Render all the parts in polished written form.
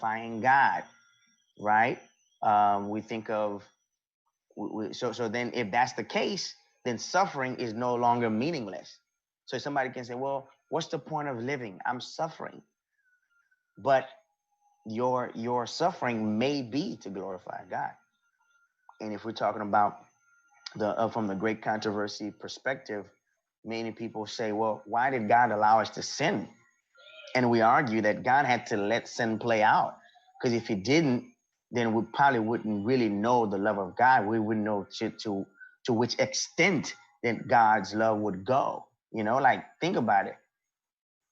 glorifying God, right? We think of so then if that's the case, then suffering is no longer meaningless. So somebody can say, well, what's the point of living? I'm suffering. But your suffering may be to glorify God. And if we're talking about the from the great controversy perspective, many people say, well, why did God allow us to sin? And we argue that God had to let sin play out, because if he didn't, then we probably wouldn't really know the love of God. We wouldn't know to which extent that God's love would go. Like, think about it.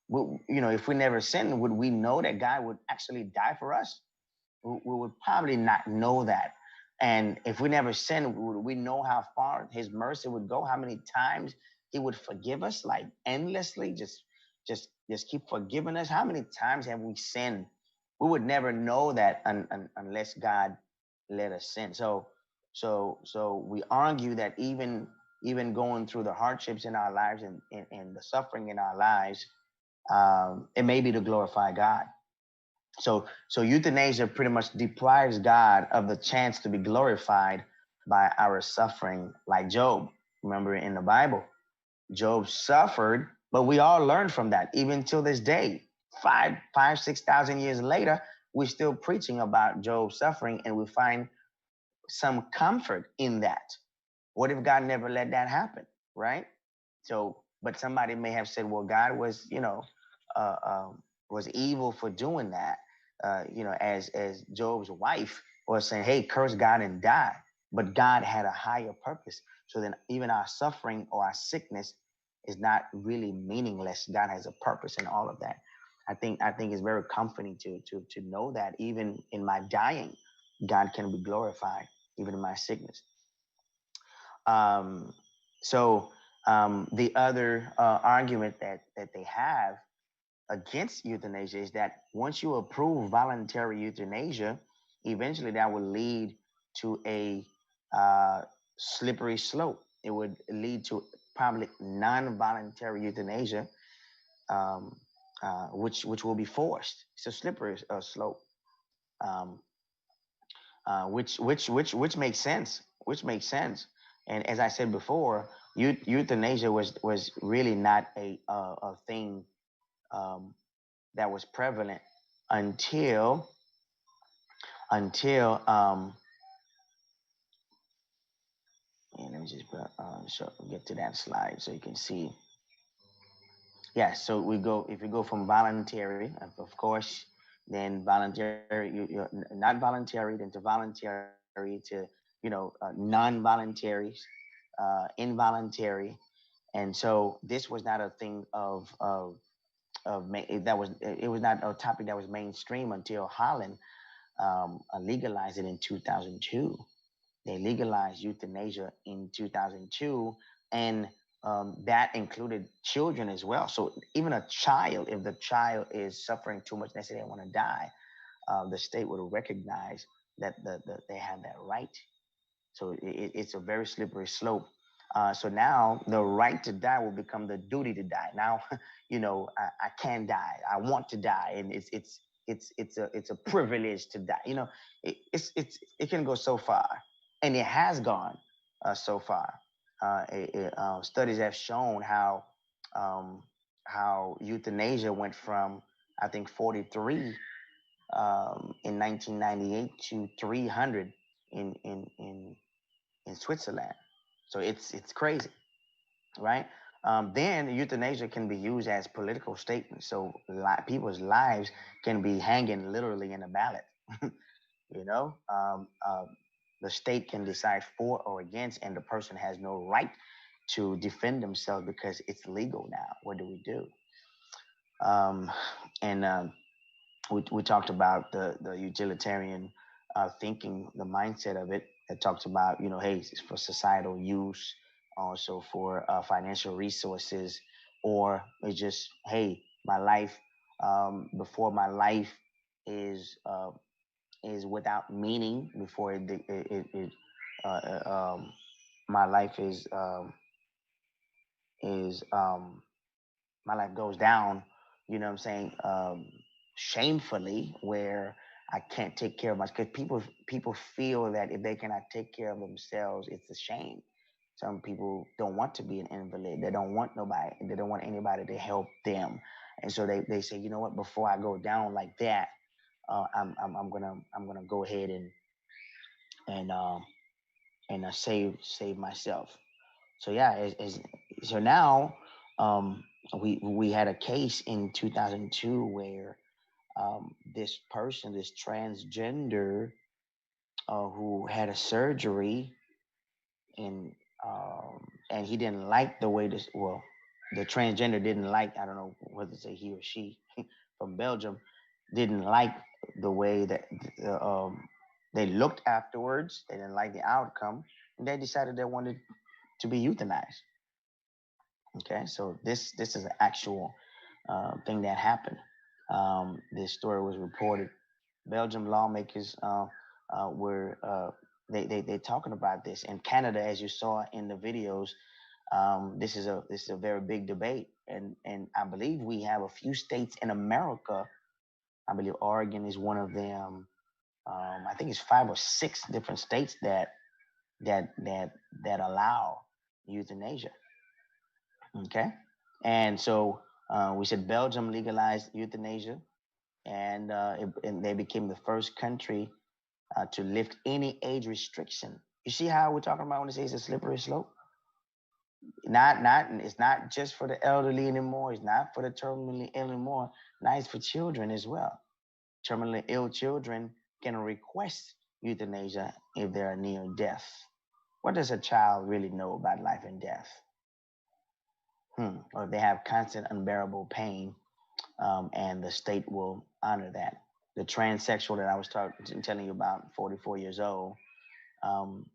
If we never sinned, would we know that God would actually die for us? We would probably not know that. And if we never sinned, would we know how far his mercy would go, how many times he would forgive us, like endlessly, just keep forgiving us? How many times have we sinned? We would never know that unless God let us sin. So we argue that even going through the hardships in our lives and the suffering in our lives, it may be to glorify God. So euthanasia pretty much deprives God of the chance to be glorified by our suffering, like Job. Remember in the Bible, Job suffered, but we all learned from that. Even till this day, 6,000 years later, we're still preaching about Job's suffering, and we find some comfort in that. What if God never let that happen, right? So, but somebody may have said, well, God was, uh, was evil for doing that. As Job's wife was saying, hey, curse God and die. But God had a higher purpose. So then even our suffering or our sickness is not really meaningless. God has a purpose in all of that. I think it's very comforting to know that even in my dying, God can be glorified, even in my sickness. Um, so the other argument that they have against euthanasia is that once you approve voluntary euthanasia, eventually that will lead to a slippery slope. It would lead to probably non-voluntary euthanasia, um, which will be forced. It's a slippery slope, um, which makes sense. Which makes sense. And as I said before, euthanasia was really not a thing um, that was prevalent until until and let me just get to that slide so you can see. Yeah, so we go if you go from voluntary, of course, then voluntary, you're not voluntary, then to voluntary, to non-voluntary, involuntary, and so this was not a thing that was it was not a topic that was mainstream until Holland legalized it in 2002. They legalized euthanasia in 2002, and that included children as well. So even a child, if the child is suffering too much, they say they want to die, the state would recognize that they have that right. So it's a very slippery slope. So now the right to die will become the duty to die. Now, I can die. I want to die, and it's a privilege to die. It can go so far, and it has gone so far. Studies have shown um, how euthanasia went from, I think, 43 in 1998 to 300 in Switzerland. So it's crazy, right? Then euthanasia can be used as political statements. So people's lives can be hanging literally in a ballot. you know, um, um, the state can decide for or against, and the person has no right to defend themselves because it's legal now. What do we do? Um, and we talked about the utilitarian thinking, the mindset of it. That talks about, hey, it's for societal use, also for financial resources, or it's just, hey, my life, before my life is is without meaning, before uh, uh, um, my life is my life goes down, you know what I'm saying, shamefully, where I can't take care of myself, because people feel that if they cannot take care of themselves, it's a shame. Some people don't want to be an invalid. They don't want nobody. They don't want anybody to help them, and so they say, you know what? Before I go down like that, I'm gonna go ahead and save myself. So yeah, so now we had a case in 2002 where this person, this transgender, who had a surgery, and and he didn't like the way this, well, the transgender didn't like, I don't know whether to say he or she, from Belgium, didn't like the way that they looked afterwards. They didn't like the outcome, and they decided they wanted to be euthanized. Okay, so this is an actual thing that happened. This story was reported. Belgium lawmakers were they talking about this. In Canada, as you saw in the videos, this is a very big debate, and I believe we have a few states in America. I believe Oregon is one of them. I think it's 5 or 6 different states that allow euthanasia. Okay, and so we said Belgium legalized euthanasia, and they became the first country to lift any age restriction. You see how we're talking about when it says it's a slippery slope? Not it's not just for the elderly anymore. It's not for the terminally ill anymore. Now it's for children as well. Terminally ill children can request euthanasia if they are near death. What does a child really know about life and death? Or if they have constant unbearable pain, and the state will honor that. The transsexual that I was telling you about, 44 years old, um,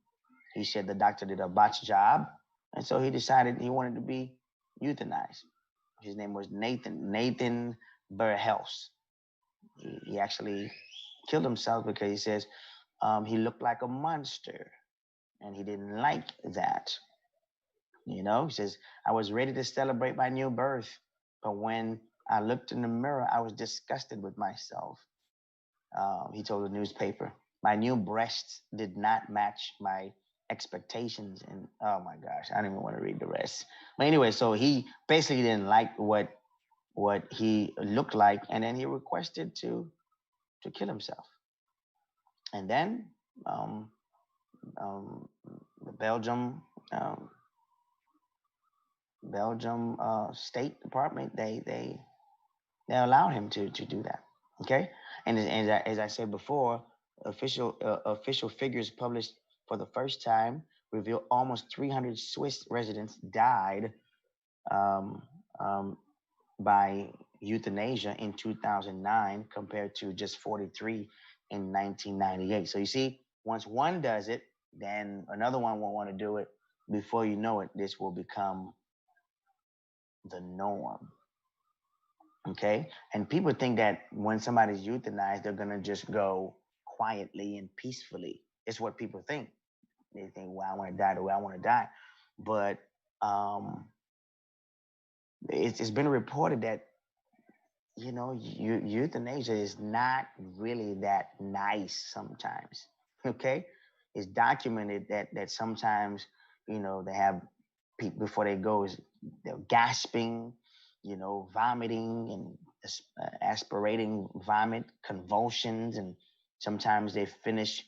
he said the doctor did a botched job, and so he decided he wanted to be euthanized. His name was Nathan Berhelst. He actually killed himself because he says he looked like a monster, and he didn't like that. You know, he says, I was ready to celebrate my new birth, but when I looked in the mirror, I was disgusted with myself. He told the newspaper, my new breasts did not match my expectations. And oh my gosh, I don't even want to read the rest. But anyway, so he basically didn't like what he looked like, and then he requested to kill himself. And then um, the um, Belgium State Department, they allowed him to do that. Okay, and as I said before, official figures published for the first time reveal almost 300 Swiss residents died um, um, by euthanasia in 2009, compared to just 43 in 1998. So you see, once one does it, then another one won't want to do it. Before you know it, this will become the norm. Okay, and people think that when somebody's euthanized, they're gonna just go quietly and peacefully. It's what people think. They think, well, I want to die the way I want to die. But um, it's been reported that, you know, euthanasia is not really that nice sometimes. Okay, it's documented that sometimes, you know, they have people before they go is they're gasping, you know, vomiting and aspirating vomit, convulsions, and sometimes they finish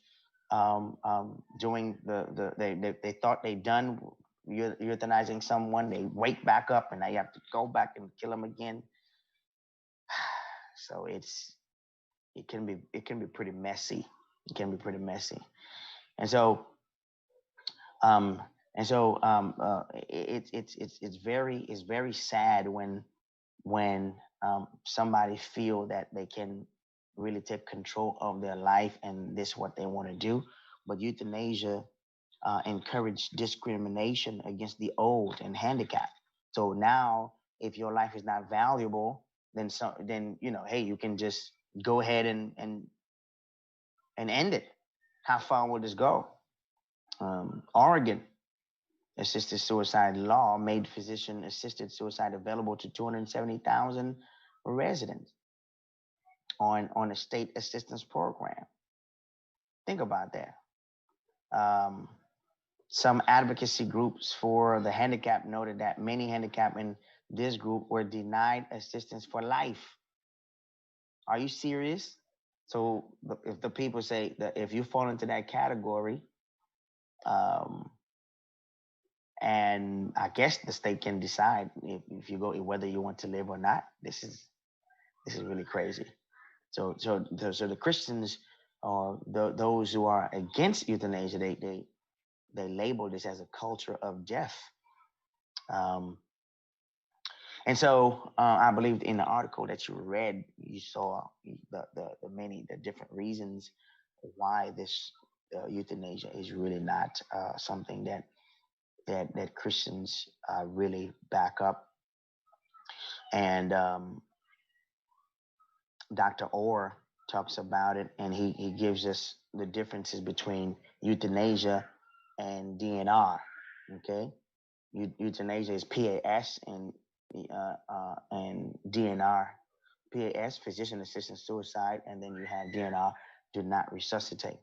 doing they thought they done euthanizing someone, they wake back up and now you have to go back and kill them again. So it can be pretty messy. It can be pretty messy, and so um, it's very sad when somebody feel that they can really take control of their life and this is what they want to do. But euthanasia encourage discrimination against the old and handicapped. So now, if your life is not valuable, then you know, hey, you can just go ahead and end it. How far will this go? Oregon assisted suicide law made physician assisted suicide available to 270,000 residents. on a state assistance program. Think about that. Um, some advocacy groups for the handicapped noted that many handicapped in this group were denied assistance for life. Are you serious? So if the people say that if you fall into that category, um, and I guess the state can decide if you go whether you want to live or not. This is really crazy. So the Christians or those who are against euthanasia, they label this as a culture of death. Um, and so I believe in the article that you read, you saw the different reasons why this euthanasia is really not something that Christians really back up. And Dr. Orr talks about it, and he gives us the differences between euthanasia and DNR. Okay, euthanasia is PAS, and DNR. PAS, physician assisted suicide, and then you have DNR, do not resuscitate.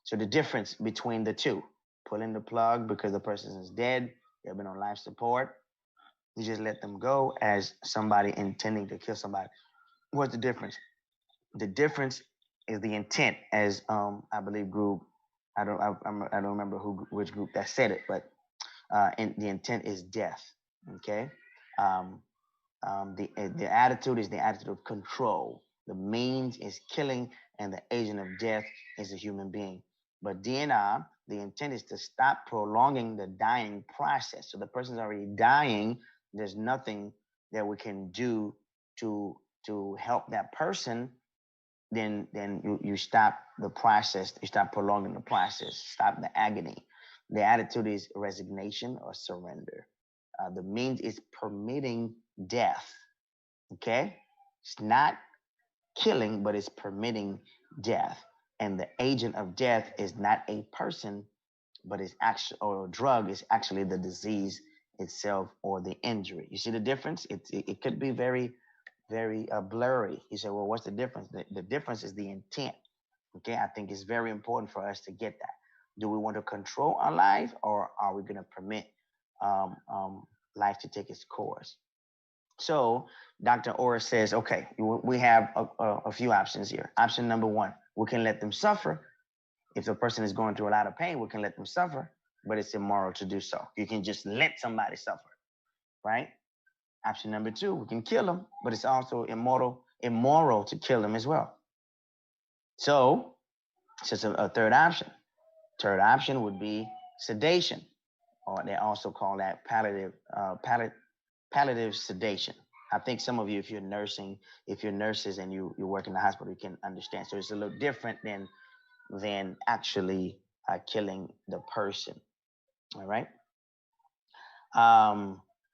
So the difference between the two: pulling the plug because the person is dead, they've been on life support, you just let them go, as somebody intending to kill somebody. What's the difference? The difference is the intent, as I believe group. I don't remember which group that said it, but the intent is death. Okay, um, the attitude is the attitude of control. The means is killing, and the agent of death is a human being. But DNR, the intent is to stop prolonging the dying process. So the person's already dying. There's nothing that we can do to help that person. Then you stop the process. You stop prolonging the process. Stop the agony. The attitude is resignation or surrender. The means is permitting death. Okay, it's not killing, but it's permitting death. And the agent of death is not a person, but it's actually, or a drug is actually the disease itself or the injury. You see the difference? It could be very, very blurry. You say, well, what's the difference? The difference is the intent. Okay, I think it's very important for us to get that. Do we want to control our life, or are we going to permit life to take its course? So Dr. Orr says, okay, we have a few options here. Option number one, we can let them suffer. If the person is going through a lot of pain, we can let them suffer, but it's immoral to do so. You can just let somebody suffer, right? Option number two, we can kill them, but it's also immoral to kill them as well. So it's just a third option. Third option would be sedation, or they also call that palliative sedation. I think some of you, if you're nurses and you work in the hospital, you can understand. So it's a little different than actually killing the person. All right.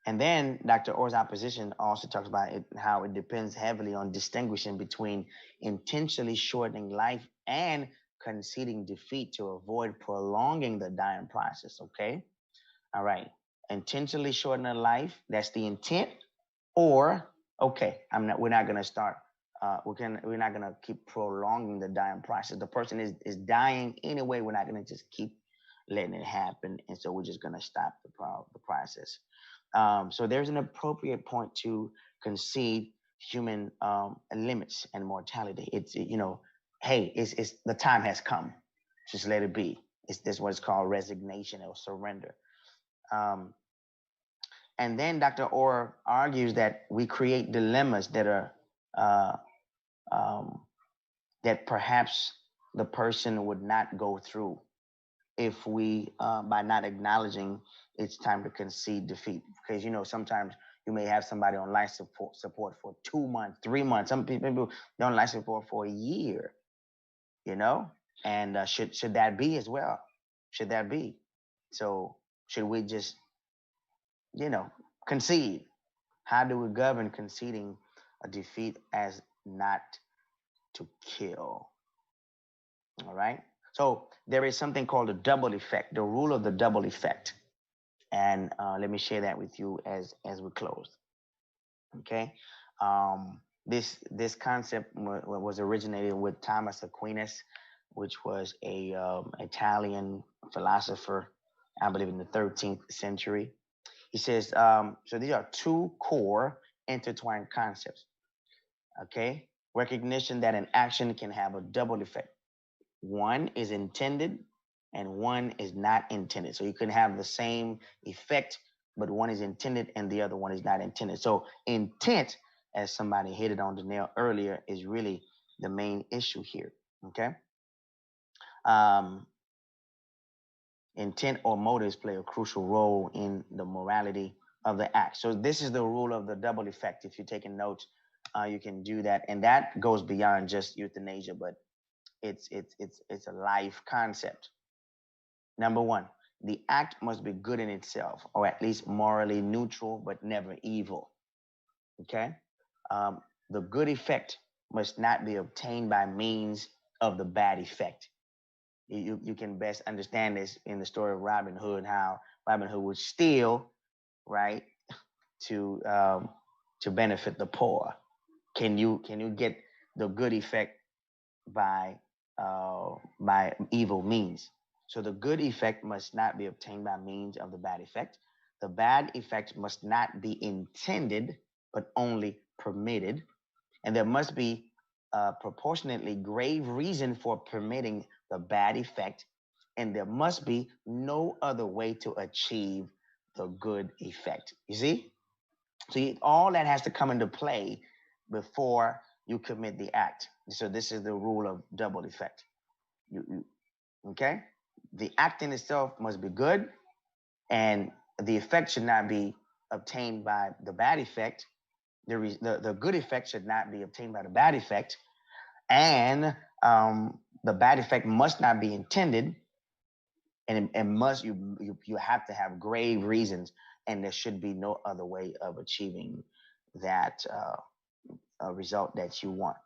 And then Dr. Orr's opposition also talks about how it depends heavily on distinguishing between intentionally shortening life and conceding defeat to avoid prolonging the dying process. Okay. All right. Intentionally shortening a life, that's the intent. Or, okay, we're not gonna start we're not gonna keep prolonging the dying process. The person is dying anyway, we're not gonna just keep letting it happen. And so we're just gonna stop the process. So there's an appropriate point to concede human limits and mortality. It's hey, it's the time has come. Just let it be. This what's called resignation or surrender. And then Dr. Orr argues that we create dilemmas that are uh, um, that perhaps the person would not go through if we, by not acknowledging it's time to concede defeat. Because sometimes you may have somebody on life support for 2 months, 3 months. Some people they're on life support for a year. And should that be as well? Should that be? So should we just concede? How do we govern conceding a defeat as not to kill? All right. So there is something called the double effect, the rule of the double effect. And let me share that with you as we close. Okay. This concept was originated with Thomas Aquinas, which was a Italian philosopher, I believe in the 13th century. He says, so these are two core intertwined concepts. Okay, recognition that an action can have a double effect. One is intended and one is not intended. So you can have the same effect, but one is intended and the other one is not intended. So intent, as somebody hit it on the nail earlier, is really the main issue here. Okay. Um, Intent or motives play a crucial role in the morality of the act. So this is the rule of the double effect. If you're taking notes, you can do that, and that goes beyond just euthanasia, but it's a life concept. Number one, the act must be good in itself, or at least morally neutral, but never evil. Okay, um, the good effect must not be obtained by means of the bad effect. You can best understand this in the story of Robin Hood, how Robin Hood would steal, right, to to benefit the poor. Can you get the good effect by evil means? So the good effect must not be obtained by means of the bad effect. The bad effect must not be intended, but only permitted, and there must be a proportionately grave reason for permitting the bad effect, and there must be no other way to achieve the good effect. You see? So all that has to come into play before you commit the act. So this is the rule of double effect. Okay? The act in itself must be good, and the effect should not be obtained by the bad effect. The good effect should not be obtained by the bad effect, and the bad effect must not be intended, and must you have to have grave reasons, and there should be no other way of achieving that result that you want.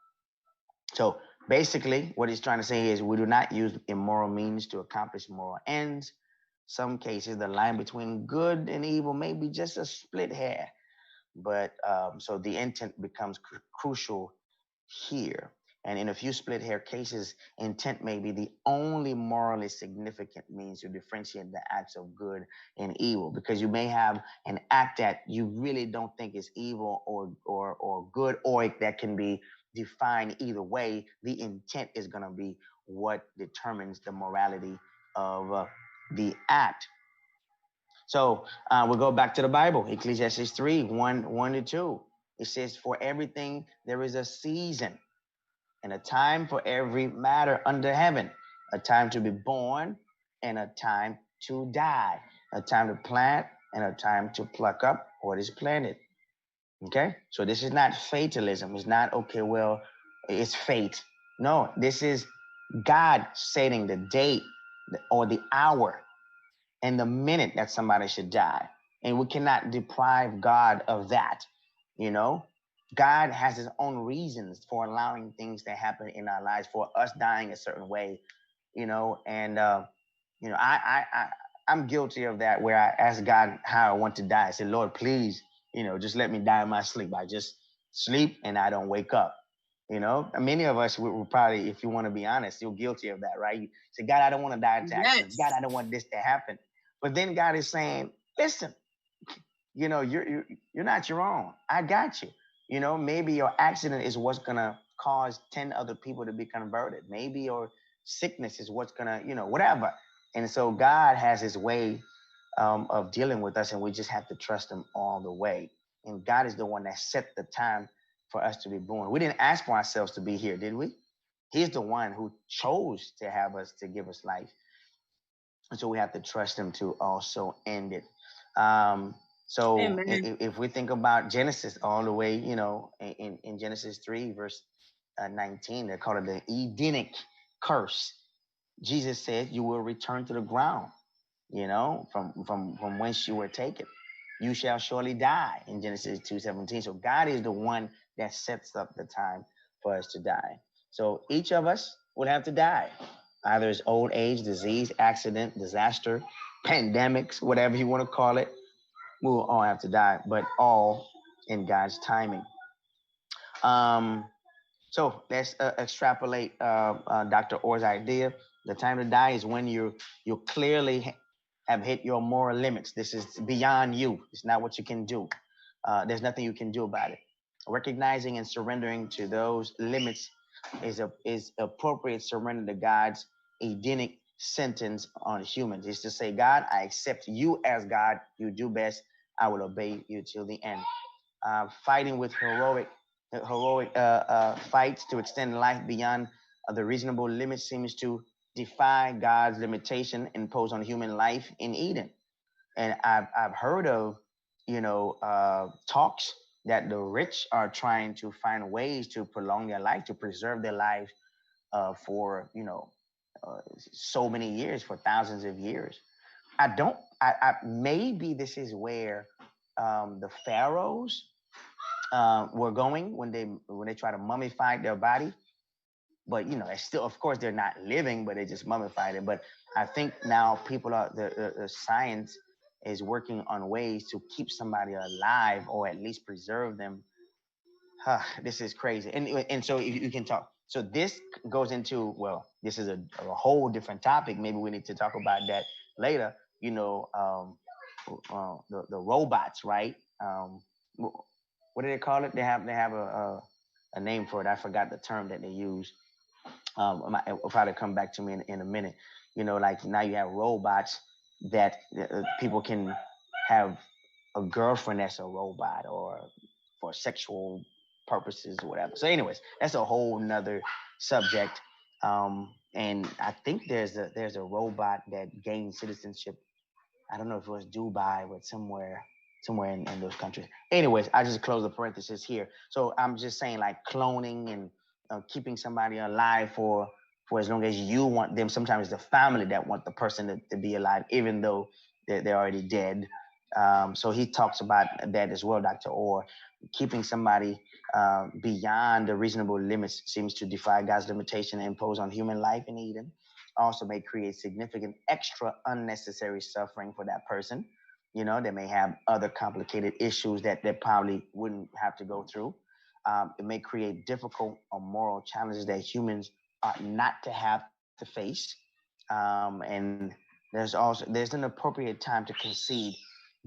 So basically, what he's trying to say is we do not use immoral means to accomplish moral ends. Some cases, the line between good and evil may be just a split hair, but so the intent becomes crucial here. And in a few split hair cases, intent may be the only morally significant means to differentiate the acts of good and evil, because you may have an act that you really don't think is evil or good, or that can be defined either way. The intent is going to be what determines the morality of the act. So we'll go back to the Bible, Ecclesiastes 3, 1 to 2. It says, for everything there is a season and a time for every matter under heaven, a time to be born and a time to die, a time to plant and a time to pluck up what is planted. Okay? So this is not fatalism. It's not, okay, well, it's fate. No, this is God setting the date or the hour and the minute that somebody should die. And we cannot deprive God of that. You know, God has his own reasons for allowing things to happen in our lives, for us dying a certain way, and I'm guilty of that, where I ask God how I want to die. I said, Lord, please, just let me die in my sleep. I just sleep and I don't wake up. Many of us will probably, if you want to be honest, you're guilty of that, right? You say, God, I don't want to die in accident. God, I don't want this to happen. But then God is saying, listen, you're not your own. I got you. Maybe your accident is what's gonna cause 10 other people to be converted. Maybe your sickness is what's gonna, whatever. And so God has his way of dealing with us, and we just have to trust him all the way. And God is the one that set the time for us to be born. We didn't ask for ourselves to be here, did we? He's the one who chose to have us, to give us life. And so we have to trust him to also end it. So if we think about Genesis all the way, in Genesis 3, verse 19, they call it the Edenic curse. Jesus said, you will return to the ground, from whence you were taken. You shall surely die, in Genesis 2:17. So God is the one that sets up the time for us to die. So each of us will have to die. Either it's old age, disease, accident, disaster, pandemics, whatever you want to call it. We will all have to die, but all in God's timing. Um, so let's extrapolate Dr. Orr's idea. The time to die is when you clearly have hit your moral limits. This is beyond you. It's not what you can do. There's nothing you can do about it. Recognizing and surrendering to those limits is appropriate surrender to God's Edenic sentence on humans. Is to say, God, I accept you as God. You do best. I will obey you till the end. Fighting with heroic fights to extend life beyond the reasonable limits seems to defy God's limitation imposed on human life in Eden. And I've heard of, talks that the rich are trying to find ways to prolong their life, to preserve their lives for, so many years, for thousands of years. Maybe this is where the pharaohs were going when they try to mummify their body. But it's still, of course, they're not living, but they just mummified it. But I think now people are the science is working on ways to keep somebody alive or at least preserve them. This is crazy. And so you can talk. So this goes into, well, this is a whole different topic. Maybe we need to talk about that later. The robots, right? What do they call it? They have a name for it. I forgot the term that they use. It'll probably come back to me in a minute. Like now you have robots that people can have a girlfriend that's a robot or for sexual purposes or whatever. So, anyways, that's a whole nother subject. And I think there's a robot that gained citizenship. I don't know if it was Dubai, but somewhere in those countries. Anyways, I just close the parenthesis here. So I'm just saying, like cloning and keeping somebody alive for as long as you want them. Sometimes the family that want the person to be alive, even though they're already dead. So he talks about that as well, Dr. Orr. Keeping somebody beyond the reasonable limits seems to defy God's limitation imposed on human life in Eden. Also may create significant extra unnecessary suffering for that person. They may have other complicated issues that they probably wouldn't have to go through. It may create difficult or moral challenges that humans ought not to have to face. And there's an appropriate time to concede,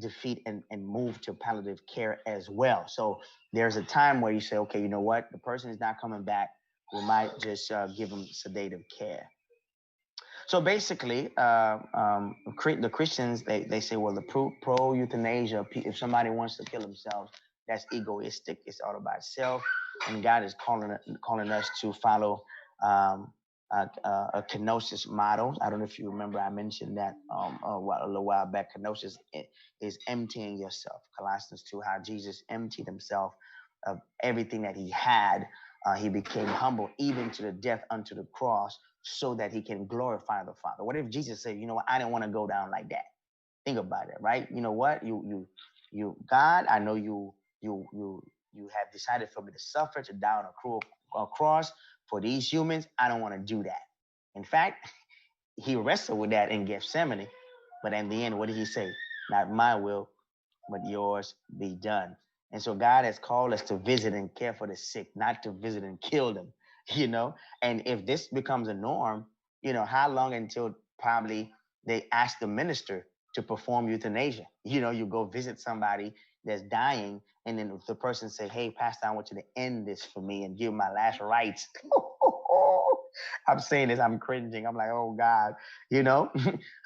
defeat, and move to palliative care as well. So there's a time where you say, okay, you know what, the person is not coming back. We might just give them sedative care. So basically, the Christians, they say, well, the pro euthanasia, if somebody wants to kill themselves, that's egoistic. It's all about self, and God is calling us to follow um, a kenosis model. I don't know if you remember, I mentioned that a little while back. Kenosis is emptying yourself. Colossians 2, how Jesus emptied himself of everything that he had. He became humble even to the death unto the cross, so that he can glorify the Father. What if Jesus said, you know what, I didn't want to go down like that? Think about it, right? You know what? God, I know you have decided for me to suffer, to die on a cruel cross for these humans. I don't want to do that. In fact, he wrestled with that in Gethsemane, but in the end, what did he say? Not my will, but yours be done. And so God has called us to visit and care for the sick, not to visit and kill them, you know? And if this becomes a norm, how long until probably they ask the minister to perform euthanasia? You go visit somebody that's dying, and then the person say, hey, Pastor, I want you to end this for me and give my last rites. I'm saying this, I'm cringing. I'm like, oh God,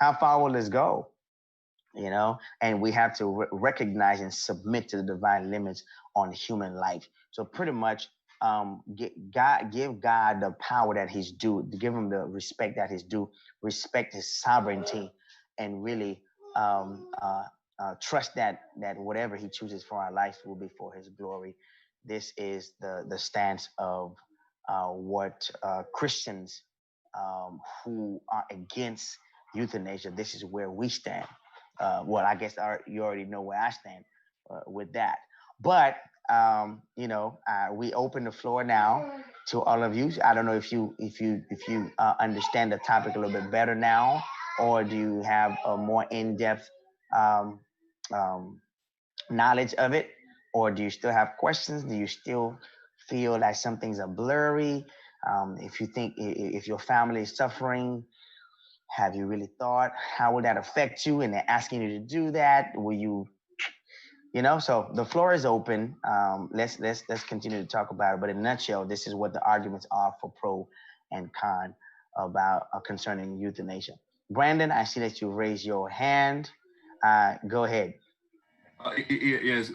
how far will this go? And we have to recognize and submit to the divine limits on human life. So pretty much, give God the power that he's due, give him the respect that he's due, respect his sovereignty, and really trust that whatever he chooses for our life will be for his glory. This is the stance of what Christians who are against euthanasia. This is where we stand. Well, I guess you already know where I stand with that. But we open the floor now to all of you. I don't know if you understand the topic a little bit better now, or do you have a more in-depth um, um, knowledge of it, or do you still have questions? Do you still feel that some things are blurry, if you think if your family is suffering, have you really thought how would that affect you? And they're asking you to do that. Will you, So the floor is open. Let's continue to talk about it. But in a nutshell, this is what the arguments are for pro and con about concerning euthanasia. Brandon, I see that you raised your hand. Go ahead. Yes.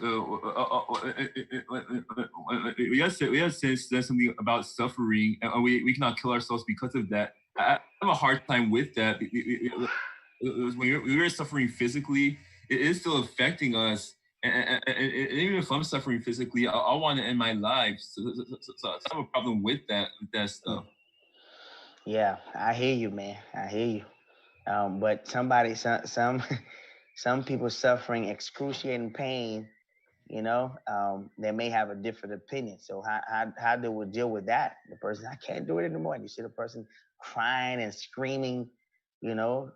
We have said something about suffering, and we cannot kill ourselves because of that. I have a hard time with that. When we're suffering physically, it is still affecting us. And even if I'm suffering physically, I want to end my life. So I have a problem with that stuff. Yeah, I hear you, man. I hear you. But some people suffering excruciating pain, they may have a different opinion. So how do we deal with that? The person, I can't do it anymore. You see the person crying and screaming, you know,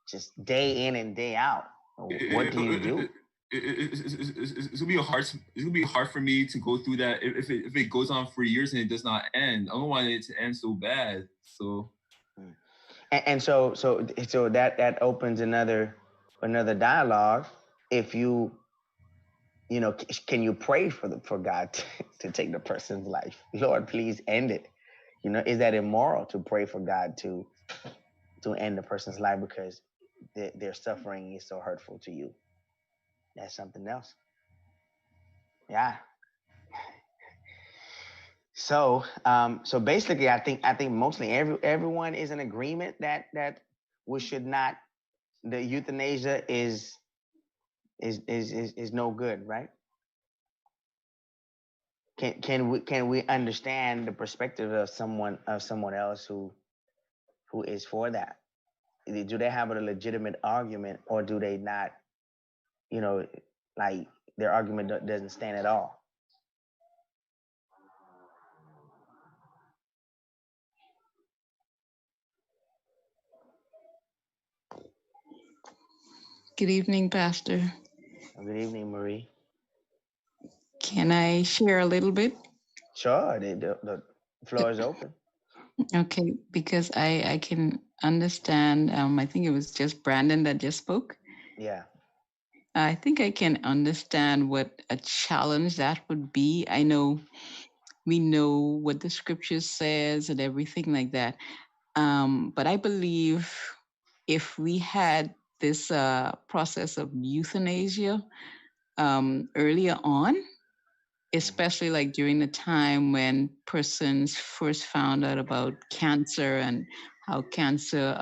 just day in and day out. What do you do? It's gonna be hard. It's gonna be hard for me to go through that if it goes on for years and it does not end. I don't want it to end so bad. So, and so that opens another dialogue. If can you pray for God to take the person's life? Lord, please end it. Is that immoral to pray for God to end the person's life because their suffering is so hurtful to you? That's something else. Yeah. So basically, I think mostly everyone is in agreement that we should not. The euthanasia is no good, right? Can we understand the perspective of someone else who is for that? Do they have a legitimate argument, or do they not? You know, like their argument doesn't stand at all. Good evening, Pastor. Good evening, Marie. Can I share a little bit? Sure, the floor is open. Okay, because I can understand. I think it was just Brandon that just spoke. Yeah. I think I can understand what a challenge that would be. I know we know what the scripture says and everything like that. But I believe if we had this process of euthanasia earlier on, especially like during the time when persons first found out about cancer and how cancer,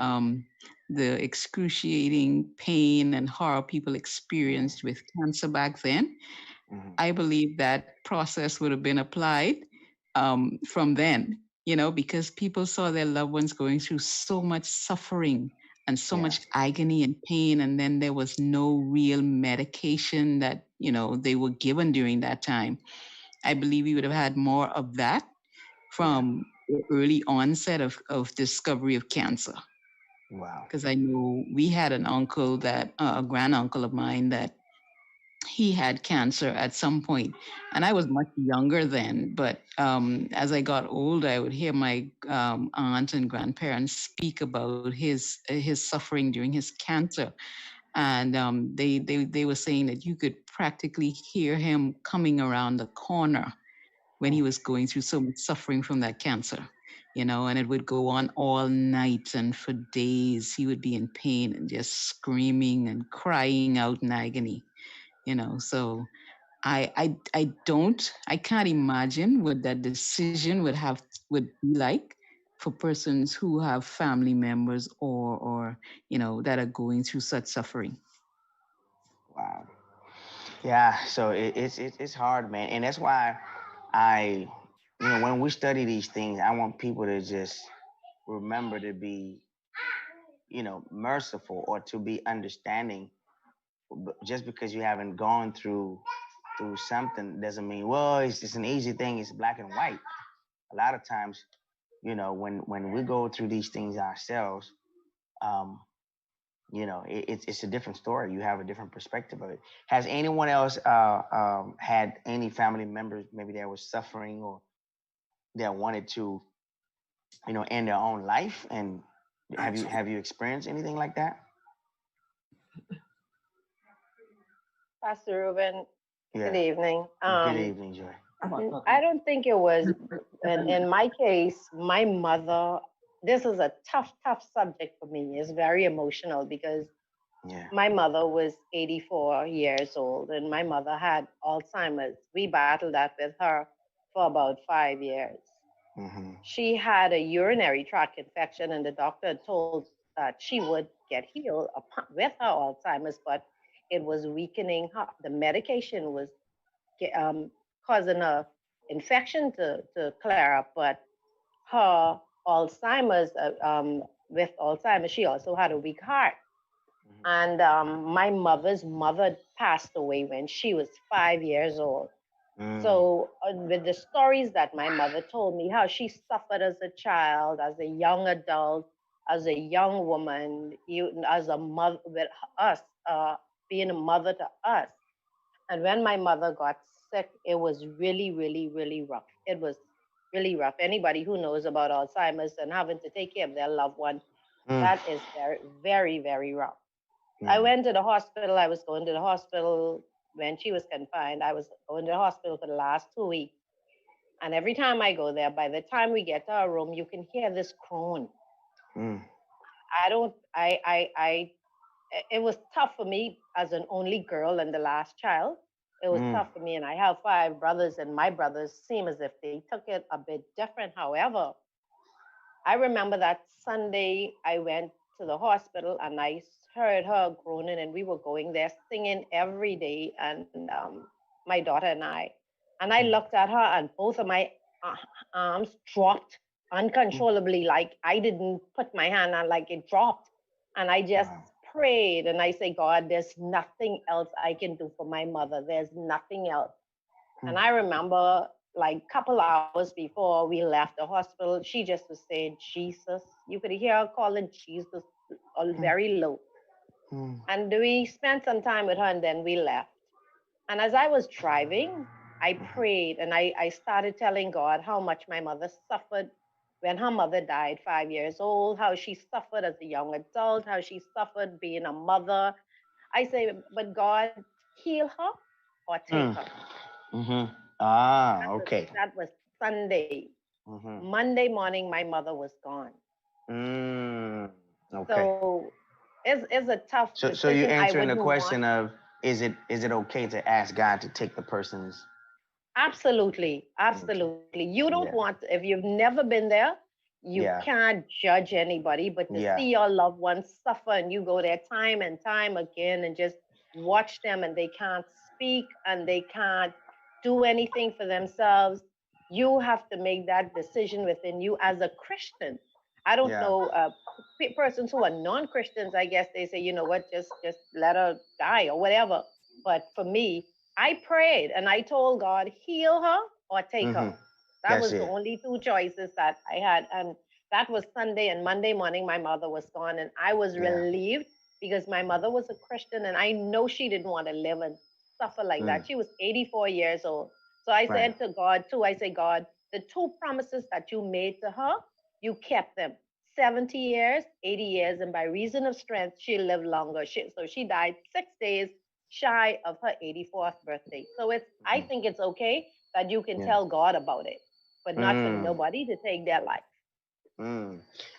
the excruciating pain and horror people experienced with cancer back then. I believe that process would have been applied from then, because people saw their loved ones going through so much suffering and so Yeah. much agony and pain. And then there was no real medication that, they were given during that time. I believe we would have had more of that Yeah. from the early onset of discovery of cancer. Wow. Because I know we had an uncle that, a grand uncle of mine, that he had cancer at some point, and I was much younger then. But as I got older, I would hear my aunt and grandparents speak about his suffering during his cancer, and they were saying that you could practically hear him coming around the corner when he was going through so much suffering from that cancer, and it would go on all night, and for days he would be in pain and just screaming and crying out in agony. So I can't imagine what that decision would be like for persons who have family members or that are going through such suffering. Wow. Yeah. So it's hard, man, and that's why I, when we study these things, I want people to just remember to be, merciful, or to be understanding. Just because you haven't gone through something doesn't mean, well, it's just an easy thing. It's black and white. A lot of times, when we go through these things ourselves, um, it's a different story. You have a different perspective of it. Has anyone else had any family members maybe that was suffering, or that wanted to, end their own life? And have you experienced anything like that? Pastor Ruben, good Yeah. evening. Good evening, Joy. I don't think it was, in my case, my mother, this is a tough, tough subject for me. It's very emotional because Yeah. my mother was 84 years old and my mother had Alzheimer's. We battled that with her for about 5 years. Mm-hmm. She had a urinary tract infection, and the doctor told that she would get healed with her Alzheimer's, but it was weakening her. The medication was um, causing a infection to clear up, but her Alzheimer's, with Alzheimer's, she also had a weak heart. And my mother's mother passed away when she was 5 years old. So, with the stories that my mother told me, how she suffered as a child, as a young adult, as a young woman, as a mother with us, being a mother to us. And when my mother got sick, it was really, really, really rough. It was really rough. Anybody who knows about Alzheimer's and having to take care of their loved one, that is very, very, very rough. I went to the hospital. I was going to the hospital when she was confined. I was going to the hospital for the last 2 weeks. And every time I go there, by the time we get to our room, you can hear this groan. I don't, I, it was tough for me as an only girl and the last child. It was tough for me. And I have 5 brothers, and my brothers seem as if they took it a bit different. However, I remember that Sunday I went to the hospital and I heard her groaning, and we were going there singing every day, and my daughter and I. And I looked at her, and both of my arms dropped uncontrollably, like I didn't put my hand on, like it dropped. And I just prayed and I say, God, there's nothing else I can do for my mother. There's nothing else. And I remember, like a couple hours before we left the hospital, she just was saying, Jesus. You could hear her calling Jesus very low. And we spent some time with her, and then we left. And as I was driving, I prayed and I started telling God how much my mother suffered when her mother died 5 years old, how she suffered as a young adult, how she suffered being a mother. I say, but God, heal her or take her. Okay. That was Sunday. Monday morning, my mother was gone. Okay. So it's a tough decision. So you're answering the question of, is it okay to ask God to take the person's? Absolutely. Absolutely. You don't want, if you've never been there, you can't judge anybody, but to see your loved ones suffer and you go there time and time again and just watch them, and they can't speak and they can't do anything for themselves, you have to make that decision within you as a Christian. I don't know, persons who are non-Christians, I guess they say, you know what, just let her die or whatever. But for me, I prayed and I told God, heal her or take her. That was the only 2 choices that I had. And that was Sunday, and Monday morning, my mother was gone. And I was relieved because my mother was a Christian, and I know she didn't want to live and suffer like that. She was 84 years old. So I said to God too, I say, God, the 2 promises that you made to her, you kept them. 70 years, 80 years, and by reason of strength, she lived longer. So she died 6 days shy of her 84th birthday. So I think it's okay that you can tell God about it, but not for nobody to take their life.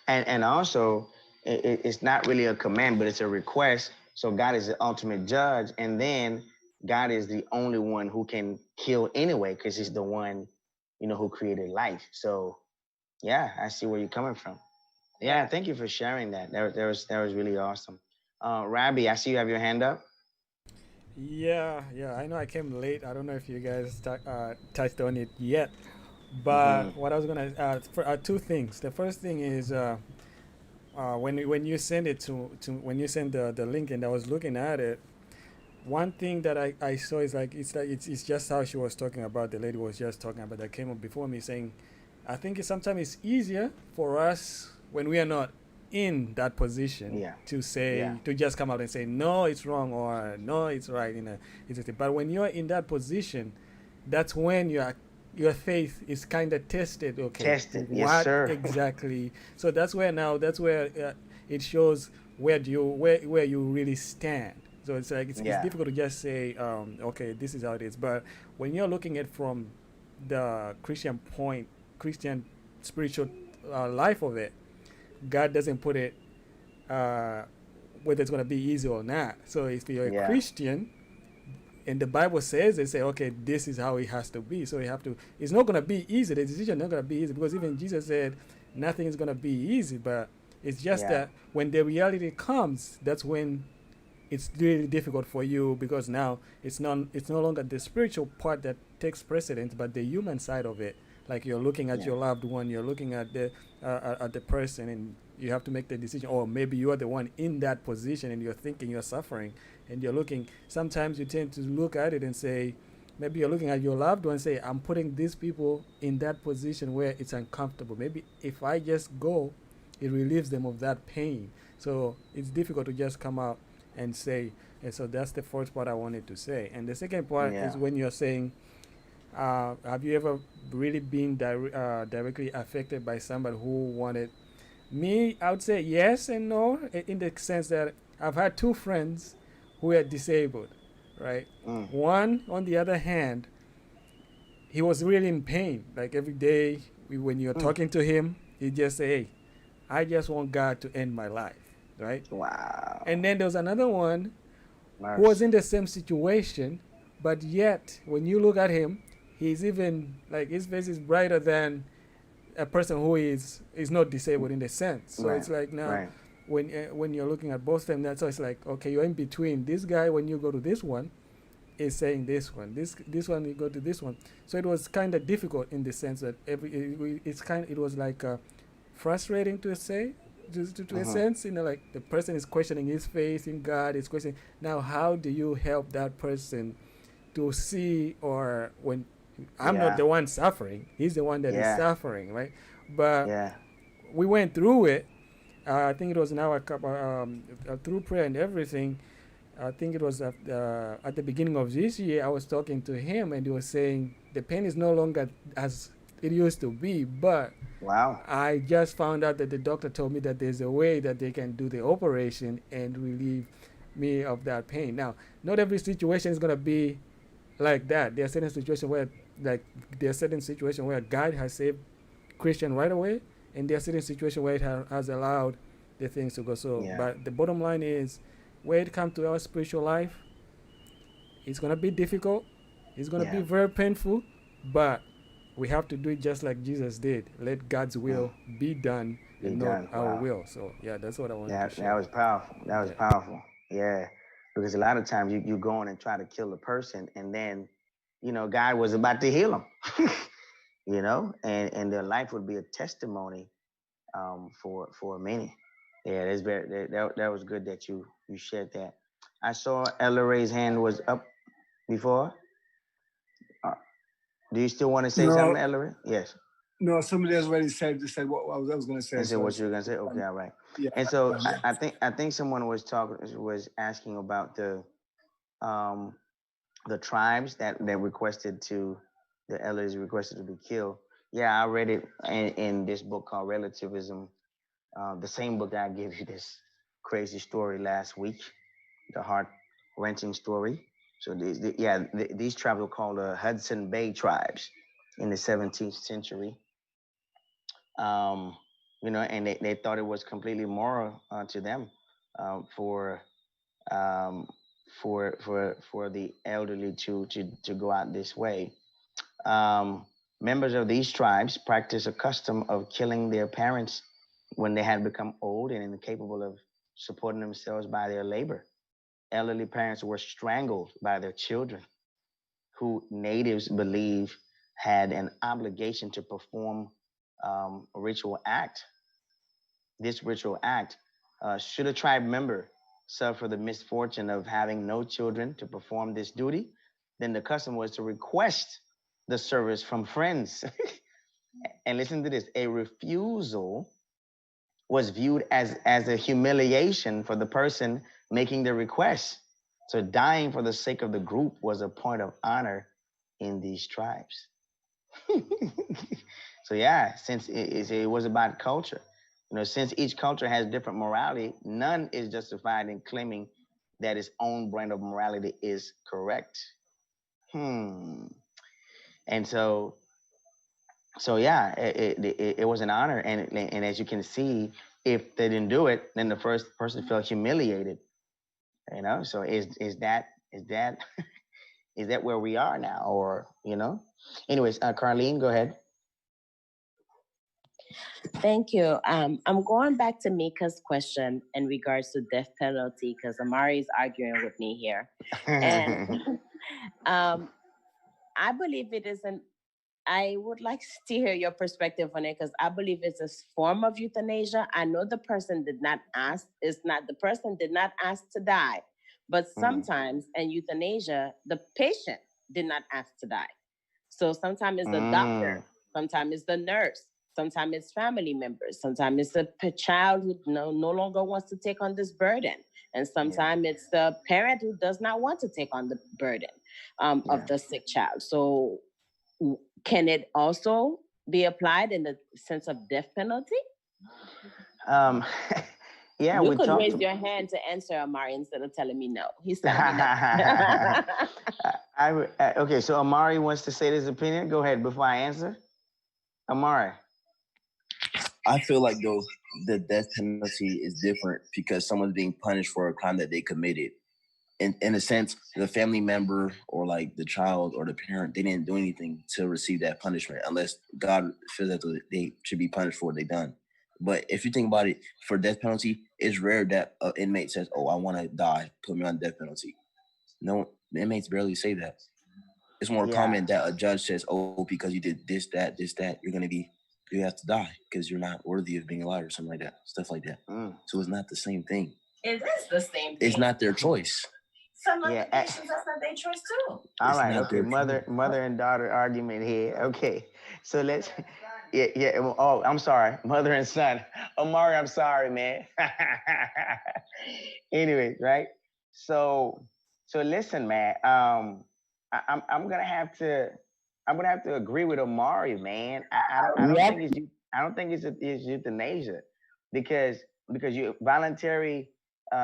And also, it's not really a command, but it's a request. So God is the ultimate judge, and then God is the only one who can kill anyway, because he's the one, who created life. So yeah, I see where you're coming from. Yeah, thank you for sharing that. That was really awesome. Rabbi, I see you have your hand up. Yeah, I know I came late. I don't know if you guys touched on it yet, but what I was gonna for 2 things. The first thing is when you send it to when you send the link, and I was looking at it. One thing that I saw is like it's just how she was talking about. The lady was just talking about that came up before me, saying, I think sometimes it's easier for us when we are not in that position to say to just come out and say no, it's wrong, or no, it's right. But when you're in that position, that's when you are your faith is kind of tested. Okay, Tested. Yes, what sir. exactly? So that's where it shows where you really stand. So it's like it's Yeah. difficult to just say, okay, this is how it is. But when you're looking at from the Christian point, Christian spiritual life of it, God doesn't put it uh, whether it's going to be easy or not. So if you're a Yeah. Christian, and the Bible says, they say, okay, this is how it has to be. So you have to. It's not going to be easy. The decision is not going to be easy because even Jesus said, nothing is going to be easy. But it's just Yeah. that when the reality comes, that's when it's really difficult for you because now it's no longer the spiritual part that takes precedence, but the human side of it. Like you're looking at Yeah. your loved one, you're looking at the person, and you have to make the decision. Or maybe you are the one in that position, and you're thinking you're suffering, and you're looking. Sometimes you tend to look at it and say, maybe you're looking at your loved one and say, I'm putting these people in that position where it's uncomfortable. Maybe if I just go, it relieves them of that pain. So it's difficult to just come out and say. And so that's the first part I wanted to say. And the second part is Yeah. when you're saying, have you ever really been directly affected by somebody who wanted me? I would say yes and no, in the sense that I've had two friends who are disabled, right? Mm. One, on the other hand, he was really in pain. Like every day, when you're Mm. talking to him, he just say, "Hey, I just want God to end my life," right? Wow. And then there was another one who was Mercy. in the same situation, but yet when you look at him, he's even like his face is brighter than a person who is not disabled in the sense. So Right. it's like now Right. when you're looking at both of them, that's so it's like okay, you're in between. This guy, when you go to this one, is saying this one. This one you go to this one. So it was kind of difficult in the sense that it was like frustrating to say to a Mm-hmm. sense, like the person is questioning his faith in God, is questioning now how do you help that person to see, or when I'm not Yeah. the one suffering, he's the one that is Yeah. suffering, right? But Yeah. we went through it. I think it was now through prayer and everything. I think it was at the beginning of this year. I was talking to him, and he was saying the pain is no longer as it used to be, but Wow. I just found out that the doctor told me that there's a way that they can do the operation and relieve me of that pain. Now, not every situation is gonna be like that. There are certain situations where, like, there are certain situations where God has saved Christian right away, and there are certain situations where it has allowed the things to go. So, Yeah. but the bottom line is, when it comes to our spiritual life, it's gonna be difficult. It's gonna be Yeah. very painful, but we have to do it just like Jesus did. Let God's Mm. will be done Be and not done. our Wow. will. So yeah, that's what I wanted to That share. was powerful. That was Yeah. powerful. Yeah. Because a lot of times you go in and try to kill a person, and then, God was about to heal them. And their life would be a testimony for many. Yeah, that's that was good that you shared that. I saw Ella Ray's hand was up before. Uh, do you still want to say No, something, Ella Ray? Yes. no. Somebody else already said what I was going to say. And say So what you were gonna say. Okay, all right. yeah, And so yeah. I think someone was asking about um the tribes that requested to the elders requested to be killed. Yeah, I read it in this book called Relativism. The same book that I gave you this crazy story last week, the heart wrenching story. So these tribes were called the Hudson Bay tribes in the 17th century. Um, and they thought it was completely moral to them for um, for the elderly to go out this way. Um, Members of these tribes practiced a custom of killing their parents when they had become old and incapable of supporting themselves by their labor. Elderly parents were strangled by their children, who natives believe had an obligation to perform a ritual act. This ritual act, should a tribe member suffer the misfortune of having no children to perform this duty, then the custom was to request the service from friends. And listen to this, a refusal was viewed as a humiliation for the person making the request. So dying for the sake of the group was a point of honor in these tribes. So yeah, since it was about culture, since each culture has different morality, none is justified in claiming that its own brand of morality is correct. Hmm. And so yeah, it was an honor, and as you can see, if they didn't do it, then the first person felt humiliated. So is that is that where we are now, or anyways, Carlene, go ahead. Thank you. I'm going back to Mika's question in regards to death penalty because Amari is arguing with me here, and um, I believe it isn't. I would like to hear your perspective on it because I believe it's a form of euthanasia. I know the person did not ask. It's not the person did not ask to die, but sometimes in euthanasia, the patient did not ask to die. So sometimes it's the doctor, sometimes it's the nurse, sometimes it's family members, sometimes it's a child who no longer wants to take on this burden, and sometimes it's the parent who does not want to take on the burden of the sick child. So can it also be applied in the sense of death penalty? Um, yeah, you we could talked. raise your hand to answer, Amari, instead of telling me no. He's telling me no. Okay, so Amari wants to say his opinion. Go ahead before I answer. Amari. I feel like though the death penalty is different because someone's being punished for a crime that they committed. In a sense, the family member or like the child or the parent, they didn't do anything to receive that punishment unless God feels that they should be punished for what they done. But if you think about it, for death penalty, it's rare that an inmate says, "Oh, I want to die. Put me on death penalty." No, the inmates barely say that. It's more common that a judge says, "Oh, because you did this, that, you have to die because you're not worthy of being alive," or something like that, stuff like that. So it's not the same thing. It is the same thing. It's not their choice. Some of the patients, that's not their choice too. All right, okay, mother and daughter argument here. Okay, so let's, yeah. Oh, I'm sorry, mother and son. Amari, I'm sorry, man. Anyway, right? So listen, man. I'm gonna have to agree with Amari, man. I don't think it's euthanasia because you voluntary,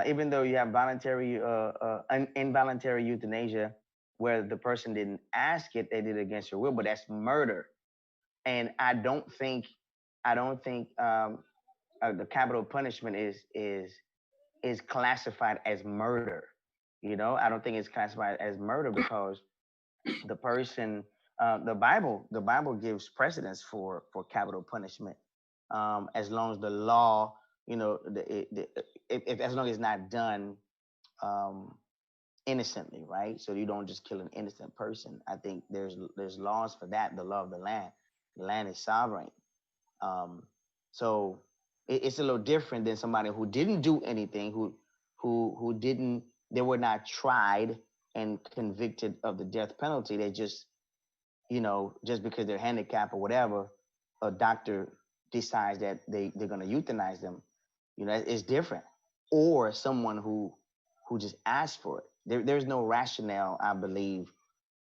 even though you have voluntary involuntary euthanasia where the person didn't ask it, they did it against your will, but that's murder. And I don't think the capital punishment is classified as murder. I don't think it's classified as murder because the person, the Bible gives precedence for capital punishment, as long as the law, if as long as it's not done um, innocently, right? So you don't just kill an innocent person. I think there's laws for that. The law of the land. The land is sovereign. Um, so it's a little different than somebody who didn't do anything, who didn't, they were not tried and convicted of the death penalty. They just, just because they're handicapped or whatever, a doctor decides that they're going to euthanize them. It's different. Or someone who just asked for it. There's no rationale, I believe,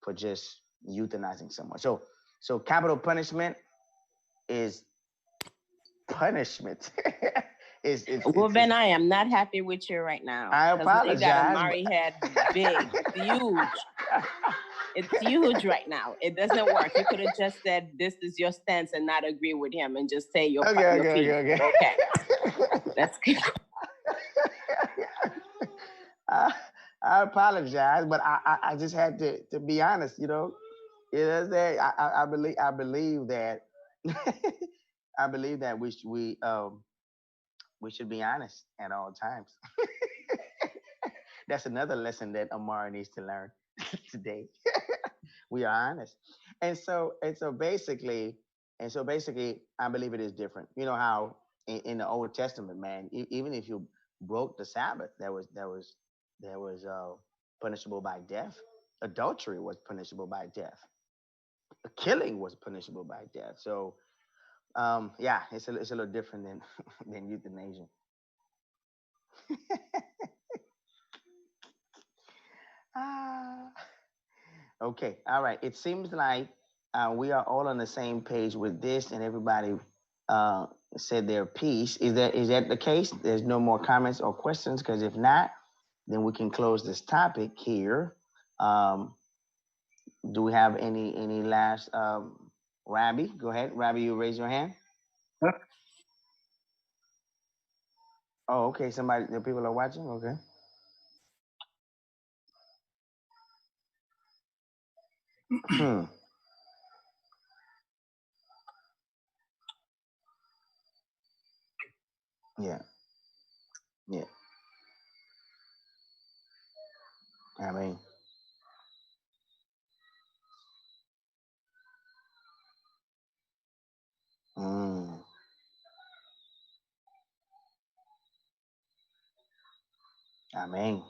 for just euthanizing someone. So capital punishment is punishment. Ruben, I am not happy with you right now. I apologize. You got Amari head big, huge. It's huge right now. It doesn't work. You could have just said this is your stance and not agree with him and just say your okay. That's good. I apologize, but I just had to be honest. I believe that I believe that we should be honest at all times. That's another lesson that Amara needs to learn today. We are honest, and so basically, I believe it is different. You know how in the Old Testament, man, even if you broke the Sabbath, that was punishable by death. Adultery was punishable by death. Killing was punishable by death. So yeah, it's a little different than than euthanasia. Ah, okay, all right. It seems like we are all on the same page with this, and everybody said their piece. Is that the case? There's no more comments or questions, because if not, then we can close this topic here. Um, do we have any last? Rabbi, go ahead. Rabbi, you raise your hand. Oh, okay. Somebody, the people are watching. Okay. Yeah. Yeah. I mean, mm, I mean,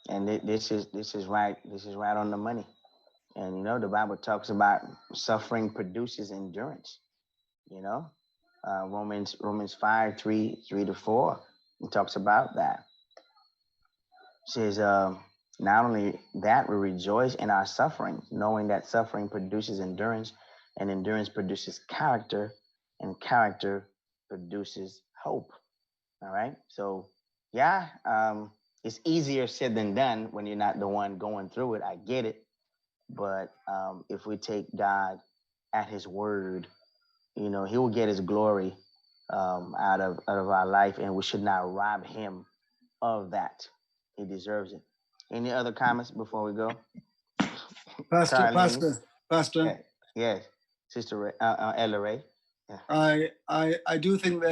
and this is right. This is right on the money. And the Bible talks about suffering produces endurance. You know, Romans 5:3-4. It talks about that. It says, not only that, we rejoice in our suffering, knowing that suffering produces endurance, and endurance produces character, and character produces hope. All right. So, yeah, it's easier said than done when you're not the one going through it. I get it. But if we take God at his word, he will get his glory out of our life, and we should not rob him of that. He deserves it. Any other comments before we go? Pastor. Yes, Sister Ella Ray. Yeah. I do think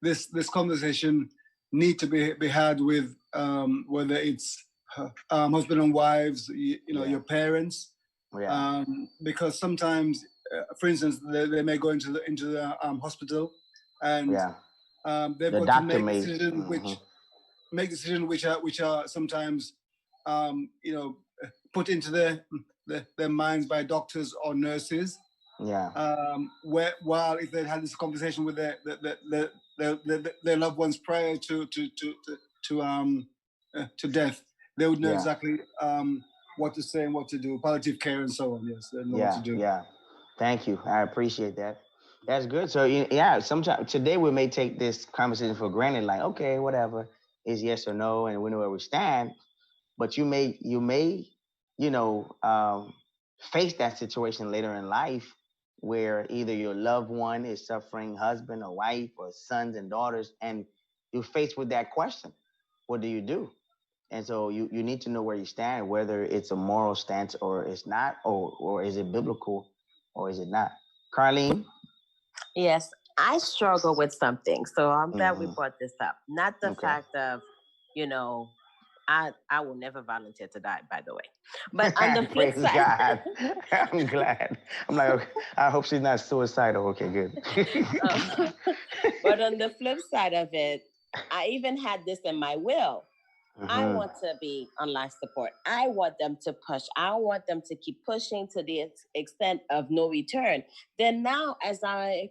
this conversation need to be had with whether it's husband and wives, your parents, because sometimes, for instance, they may go into the hospital, and they've the got to make may, decisions which are sometimes put into their minds by doctors or nurses. Yeah. While if they had this conversation with their loved ones prior to death, they would know exactly what to say and what to do, palliative care and so on. Yes, they know what to do. Yeah. Thank you. I appreciate that. That's good. So sometimes today we may take this conversation for granted, like, okay, whatever, is yes or no, and we know where we stand. But you may face that situation later in life, where either your loved one is suffering, husband or wife or sons and daughters, and you're faced with that question. What do you do? And so you need to know where you stand, whether it's a moral stance or it's not, or is it biblical or is it not? Carlene? Yes, I struggle with something. So I'm glad we brought this up. Not the fact of, I will never volunteer to die, by the way. But on the flip side, God. I'm glad. I'm like, okay, I hope she's not suicidal. Okay, good. But on the flip side of it, I even had this in my will. I want to be on life support. I want them to push. I want them to keep pushing to the extent of no return. Then now, as I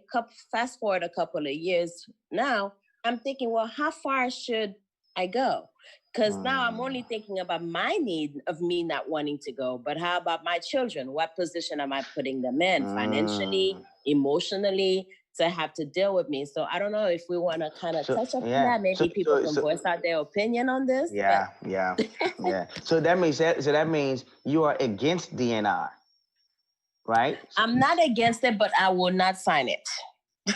fast forward a couple of years now, I'm thinking, well, how far should I go? Because now I'm only thinking about my need of me not wanting to go. But how about my children? What position am I putting them in financially, emotionally, to have to deal with me? So I don't know if we want to kind of touch up on that. Maybe people can voice out their opinion on this. Yeah. So that means you are against DNR, right? I'm not against it, but I will not sign it.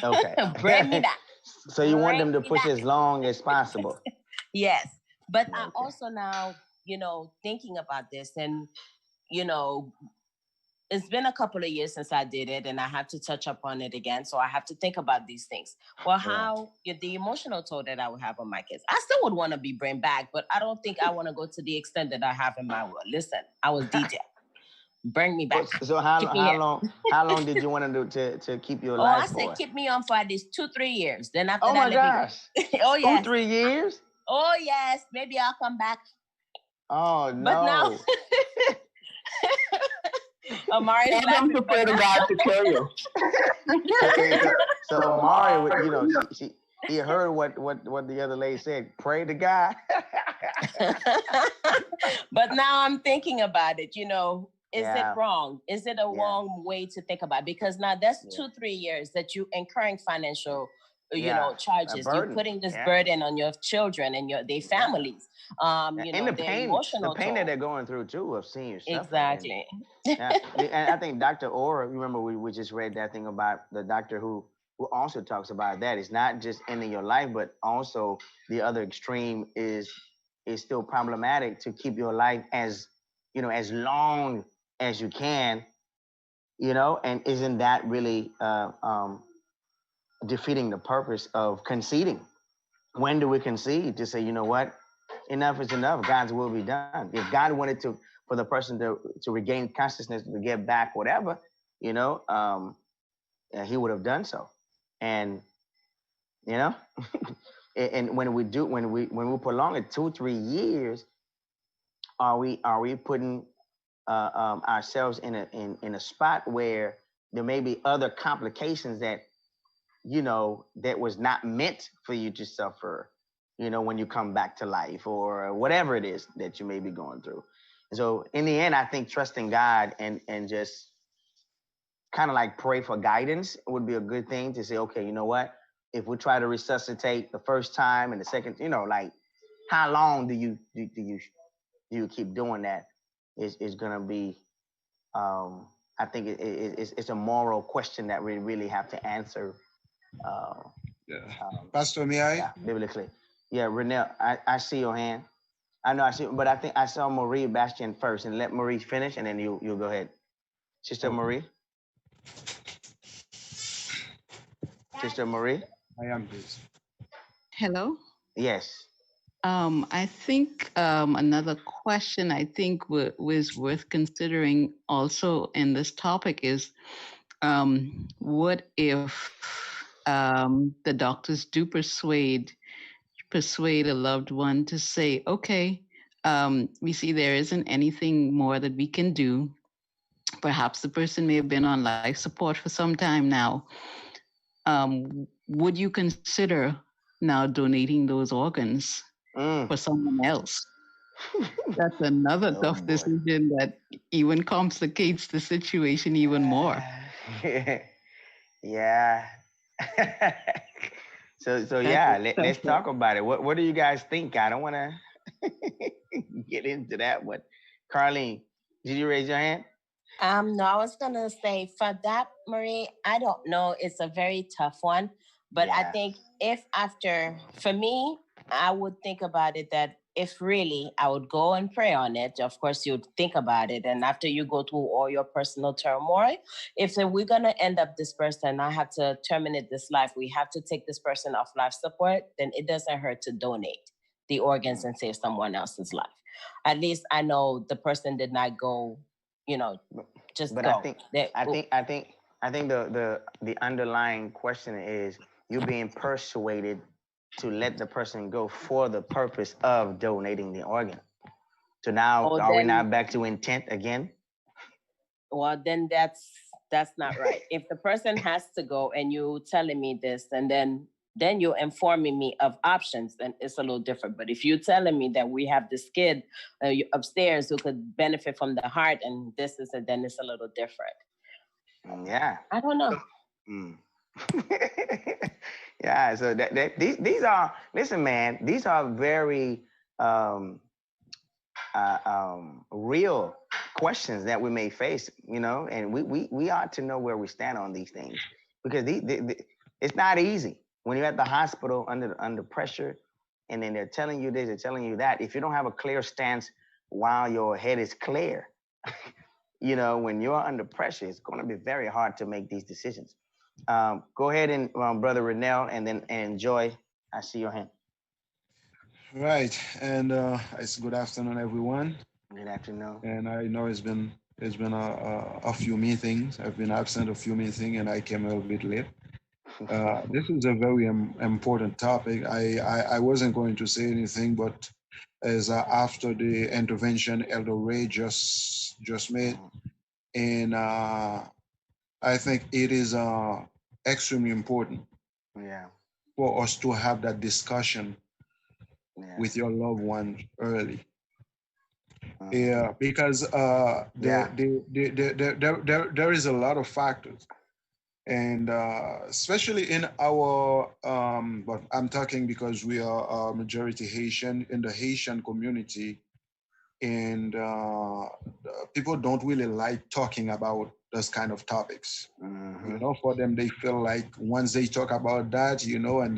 Okay. Bring me back. So you want them to push as long as possible. Yes. But I also now, thinking about this, and, it's been a couple of years since I did it, and I have to touch up on it again. So I have to think about these things. Well, how the emotional toll that I would have on my kids. I still would want to be bring back, but I don't think I want to go to the extent that I have in my will. Listen, I was DJ. Bring me back. So how long did you want to keep you alive for? I said keep me on for at least 2-3 years. Then after that, my gosh. Oh yes. 2-3 years? Oh yes. Maybe I'll come back. Oh no. But now Amari, I'm prepared to God to kill you. So Amari, he heard what the other lady said. Pray to God. But now I'm thinking about it. Is it wrong? Is it a wrong way to think about it? Because now that's 2-3 years that you incurring financial charges. You're putting this burden on your children and their families. And the pain, the pain that they're going through too of seeing you suffer. Exactly. And I think Dr. Ora, remember we just read that thing about the doctor who also talks about that. It's not just ending your life, but also the other extreme is still problematic to keep your life as long as you can, and isn't that really defeating the purpose of conceding? When do we concede to say, you know what, enough is enough, God's will be done? If God wanted for the person to regain consciousness, to get back whatever, he would have done so. And and when we prolong it 2-3 years, are we putting ourselves in a spot where there may be other complications that that was not meant for you to suffer, when you come back to life, or whatever it is that you may be going through. And so in the end, I think trusting God and just kind of like pray for guidance would be a good thing to say, okay, you know what, if we try to resuscitate the first time and the second, like how long do you keep doing that is going to be, I think it's a moral question that we really have to answer. Pastor, may I? Yeah, biblically. Yeah, Renelle, I see your hand. I know I see, but I think I saw Marie Bastian first, and let Marie finish, and then you'll go ahead. Sister Marie? Sister Marie? I am, please. Hello? Yes. I think another question I think was worth considering also in this topic is, what if the doctors do persuade a loved one to say, okay, we see there isn't anything more that we can do. Perhaps the person may have been on life support for some time now. Would you consider now donating those organs for someone else? That's another tough decision that even complicates the situation even more. Yeah. So yeah, let's talk about it. What do you guys think? I don't want to get into that, but Carlene, did you raise your hand? No, I was gonna say for that, Marie, I don't know. It's a very tough one, but I think for me, I would think about it that if really I would go and pray on it, of course you'd think about it. And after you go through all your personal turmoil, if we're gonna end up this person, I have to terminate this life, we have to take this person off life support, then it doesn't hurt to donate the organs and save someone else's life. At least I know the person did not go, just but go. I think the underlying question is you being persuaded to let the person go for the purpose of donating the organ. So now are we now back to intent again? Well, then that's not right. If the person has to go and you telling me this, and then you're informing me of options, then it's a little different. But if you're telling me that we have this kid upstairs who could benefit from the heart and this is it, then it's a little different. Yeah. I don't know. Yeah, so these are, listen, man, these are very real questions that we may face, and we ought to know where we stand on these things, because it's not easy when you're at the hospital under pressure, and then they're telling you this, they're telling you that. If you don't have a clear stance while your head is clear, when you're under pressure, it's going to be very hard to make these decisions. Go ahead and Brother Renell, and then Joy, I see your hand. Right, and it's good afternoon, everyone. Good afternoon. And I know it's been a few meetings. I've been absent a few meetings, and I came a little bit late. This is a very important topic. I wasn't going to say anything, but as after the intervention Elder Ray just made, and I think it is extremely important for us to have that discussion with your loved one early. Yeah, because there is a lot of factors, and especially in our but I'm talking because we are majority Haitian in the Haitian community, and people don't really like talking about those kind of topics. You know, for them, they feel like once they talk about that, you know, and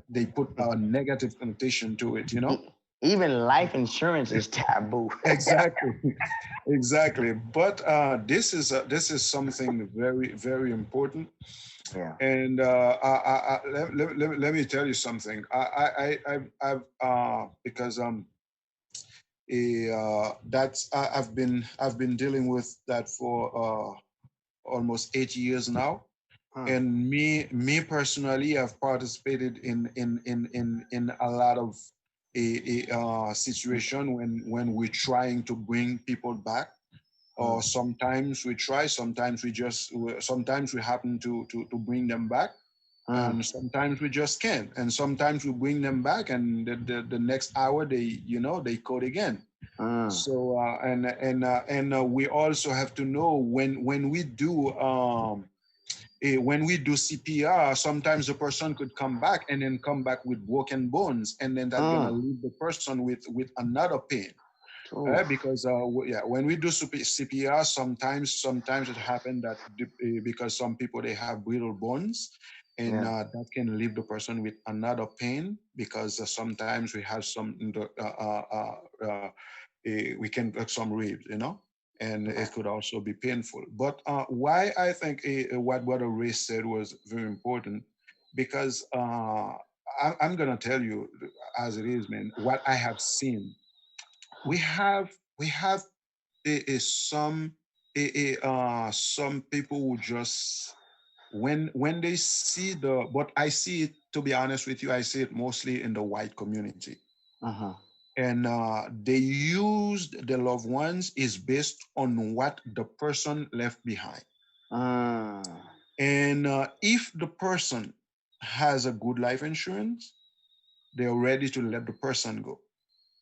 they put a negative connotation to it, you know. Even life insurance is taboo. Exactly, exactly. But this is something very important. Yeah. And let me tell you something. I've because that's I've been dealing with that for almost 8 years now. And me personally, I've participated in a lot of a situation when we're trying to bring people back, or sometimes we try, sometimes we happen to bring them back, and sometimes we just can't, and sometimes we bring them back, and the next hour they code again. So we also have to know when we do when we do CPR, sometimes the person could come back and then come back with broken bones, and then that's gonna leave the person with another pain. Because when we do CPR, sometimes it happens that because some people they have brittle bones, and that can leave the person with another pain, because sometimes we have some we can get some ribs, you know, and it could also be painful. But why I think what Brother Ray said was very important, because I'm gonna tell you as it is, man, what I have seen. We have some people who just when they see but I see it, to be honest with you, I see it mostly in the white community. And they used the loved ones is based on what the person left behind. And if the person has a good life insurance, they're ready to let the person go.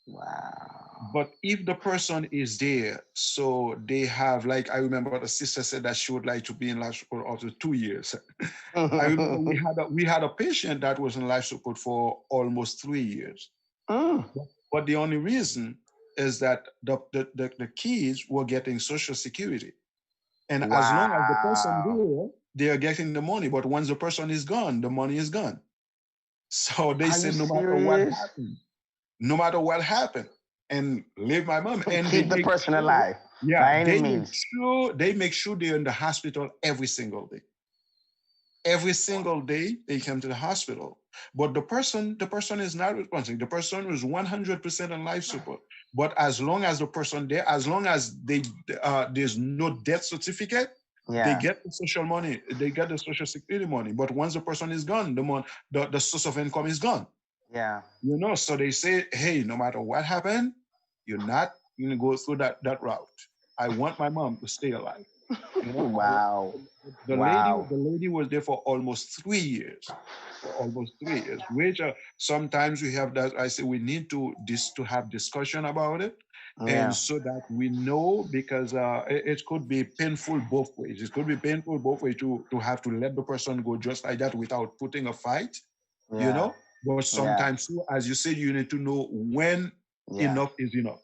Wow. But if the person is there, so they have, like, I remember the sister said that she would like to be in life support after 2 years. I remember we had a patient that was in life support for almost 3 years. But the only reason is that the kids were getting Social Security. And as long as the person there, they are getting the money. But once the person is gone, the money is gone. So they said, no matter what happened, and leave my mom and keep the person alive. Yeah, by any means. They make sure they're in the hospital every single day. Every single day they come to the hospital. But the person is not responsible. The person is 100% on life support. But as long as the person there, as long as there's no death certificate, they get the social money, they get the Social Security money. But once the person is gone, the source of income is gone. Yeah. You know, so they say, hey, no matter what happened, you're not going to go through that route. I want my mom to stay alive. You know? Wow. The lady was there for almost 3 years. Which sometimes we have that. I say we need to have discussion about it, and so that we know, because it could be painful both ways. It could be painful both ways to have to let the person go just like that without putting a fight. You know, but sometimes too, as you said, you need to know when enough is enough.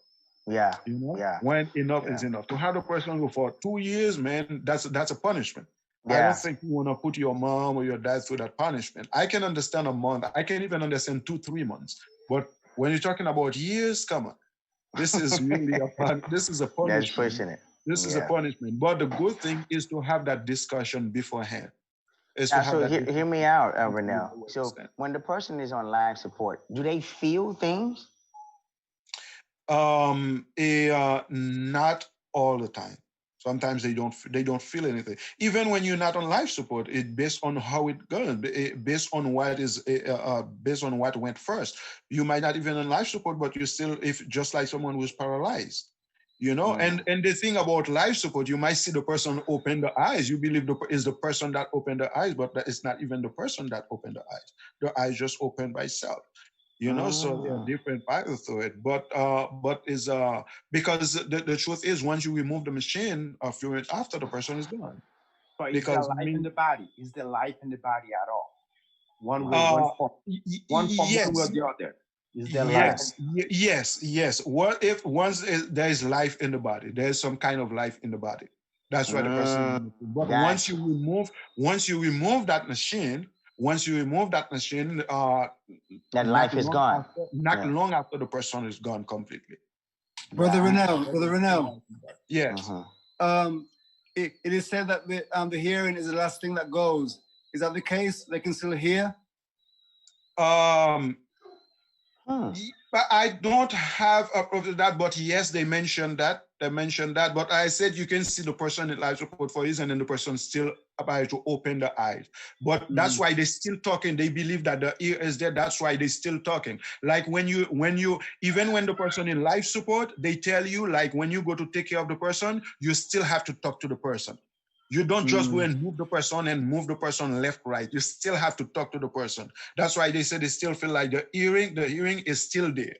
Yeah. You know, when enough is enough. To have the person go for 2 years, man, that's a punishment. I don't think you want to put your mom or your dad through that punishment. I can understand a month. I can even understand 2-3 months. But when you're talking about years, come on. This is really this is a punishment. That's pushing it. This is a punishment. But the good thing is to have that discussion beforehand. So hear me out, Renell. So when the person is on life support, do they feel things? Not all the time. Sometimes they don't feel anything. Even when you're not on life support, it based on how it goes, based on what went first. You might not even on life support, but you still, if just like someone who's paralyzed, you know. And the thing about life support, you might see the person open the eyes. You believe is the person that opened the eyes, but it's not even the person that opened the eyes. The eyes just opened by itself. You know, so there are different parts to it. But is because the truth is, once you remove the machine, a few minutes after, the person is gone. But is Because there life in the body? Is there life in the body at all? One way, one from yes. one way or the other. Is there Yes, life? yes. What if once there is life in the body? There's some kind of life in the body. That's why the person. But once you remove that machine, that life is gone. Not long after the person is gone completely. Brother Renell. Yes. It is said that the hearing is the last thing that goes. Is that the case? They can still hear? But I don't have a proof of that, but yes, they mentioned that. But I said you can see the person in life support for years and then the person still about to open the eyes. But that's why they're still talking. They believe that the ear is there. That's why they're still talking. Like when you, even when the person in life support, they tell you, like when you go to take care of the person, you still have to talk to the person. You don't just go and move the person left, right. You still have to talk to the person. That's why they say they still feel like the hearing is still there.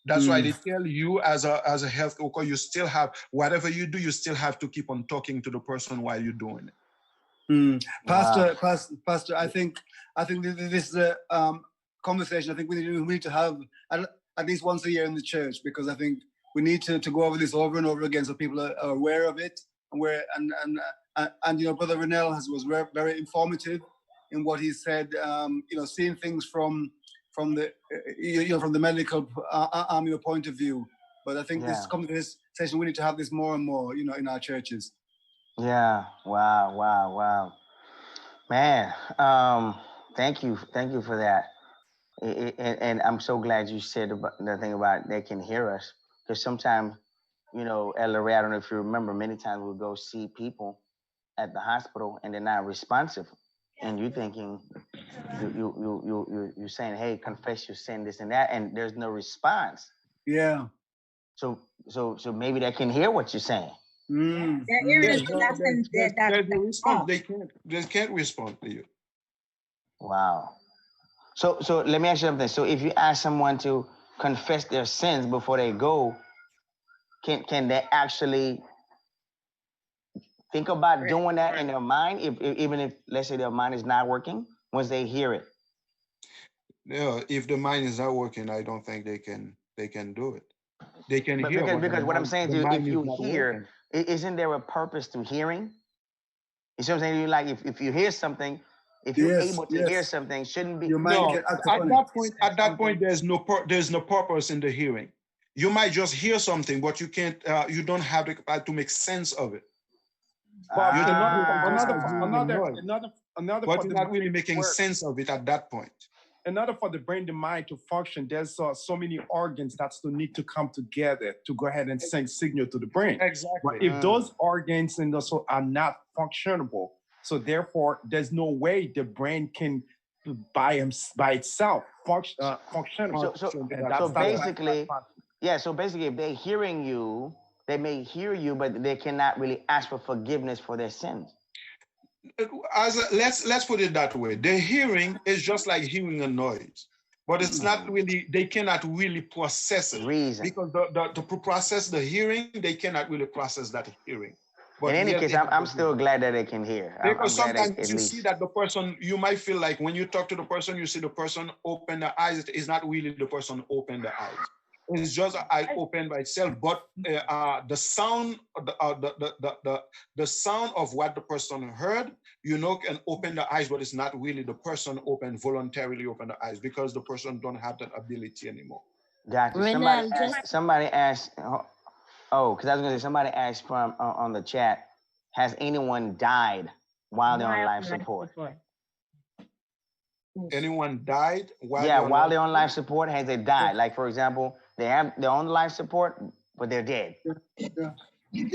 That's why they tell you as a health worker, you still have, whatever you do, you still have to keep on talking to the person while you're doing it. Pastor, I think this is a conversation I think we need to have at least once a year in the church, because I think we need to go over this over and over again so people are aware of it. And you know, Brother Renell was very informative in what he said. You know, seeing things from the medical point of view. But I think this conversation we need to have this more and more, you know, in our churches. Yeah. Wow. Man, thank you for that. And I'm so glad you said the thing about they can hear us, because sometimes, you know, Elder Ray, I don't know if you remember, many times we'll go see people at the hospital and they're not responsive, and you're thinking, you're saying, hey, confess your sin, this and that, and there's no response. Yeah. So maybe they can hear what you're saying. There's no response. They can't respond to you. Wow. So let me ask you something. So if you ask someone to confess their sins before they go, can they actually think about doing that in their mind, even if, let's say, their mind is not working once they hear it? Yeah, if the mind is not working, I don't think they can do it. They can hear because what I'm saying to you, if you hear, isn't there a purpose to hearing? You see what I'm saying? Like if you hear something, if you're able to hear something, shouldn't be. No, at that point, there's no purpose in the hearing. You might just hear something, but you can't. You don't have to make sense of it. But you're not really making sense of it at that point. In order for the brain, the mind to function, there's so many organs that still need to come together to go ahead and send signal to the brain. Exactly. But if those organs and also are not functionable, so therefore there's no way the brain can by itself function. So basically, if they're hearing you, they may hear you, but they cannot really ask for forgiveness for their sins. Let's put it that way. The hearing is just like hearing a noise, but it's not really. They cannot really process it. Because to process the hearing, they cannot really process that hearing. But in any case, I'm still glad that they can hear. Because sometimes you see that the person, you might feel like when you talk to the person, you see the person open the eyes. It is not really the person open the eyes. It's just eye open by itself, but the sound, the sound of what the person heard, you know, can open the eyes, but it's not really the person voluntarily open the eyes, because the person don't have that ability anymore. Gotcha. Somebody asked. Oh, because I was going to say, somebody asked from on the chat, has anyone died while they're on life support? Anyone died while they're on life support? Has they died? Like, for example, they're on life support, but they're dead.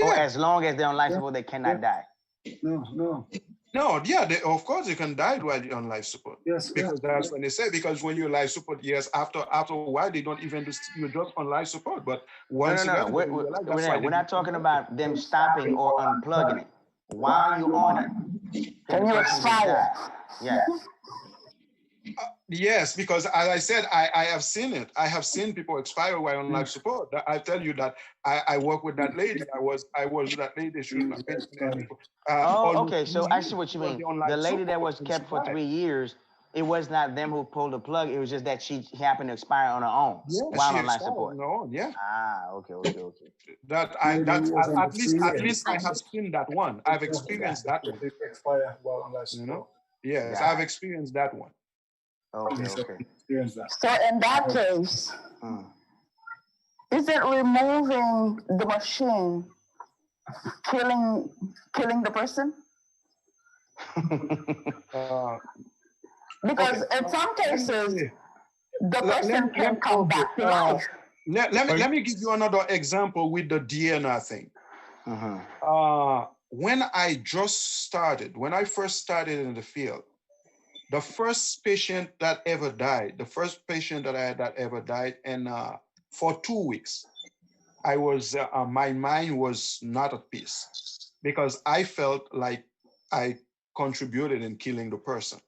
Or as long as they're on life support, they cannot die. No, of course you can die while you're on life support. Yes, because that's when they say, because when you're life support, yes, after a while they don't even do, you're just on life support. But once we're not talking about them stopping or unplugging it. While you're on it, can you expire? Yeah. Yes, because as I said, I have seen it. I have seen people expire while on life support. I tell you that I work with that lady. I was with that lady. She was my patient. Oh, Almost okay. 3 So I years see what you she was mean. on The life lady that support was and she kept for died. 3 years, it was not them who pulled the plug. It was just that she happened to expire on her own Yeah, while she on life expired support. on her own. Yeah. Ah, okay. That Maybe was on the at 3 years. least I have seen that one. I've experienced that one. They expire while on life You know? support. Yes, Got I've experienced that one. Okay. Experience that. So in that case, is it removing the machine, killing the person? Because in some cases, the person can come back to life. Let me give you another example with the DNA thing. When I first started in the field, the first patient that ever died, and for 2 weeks, I was my mind was not at peace because I felt like I contributed in killing the person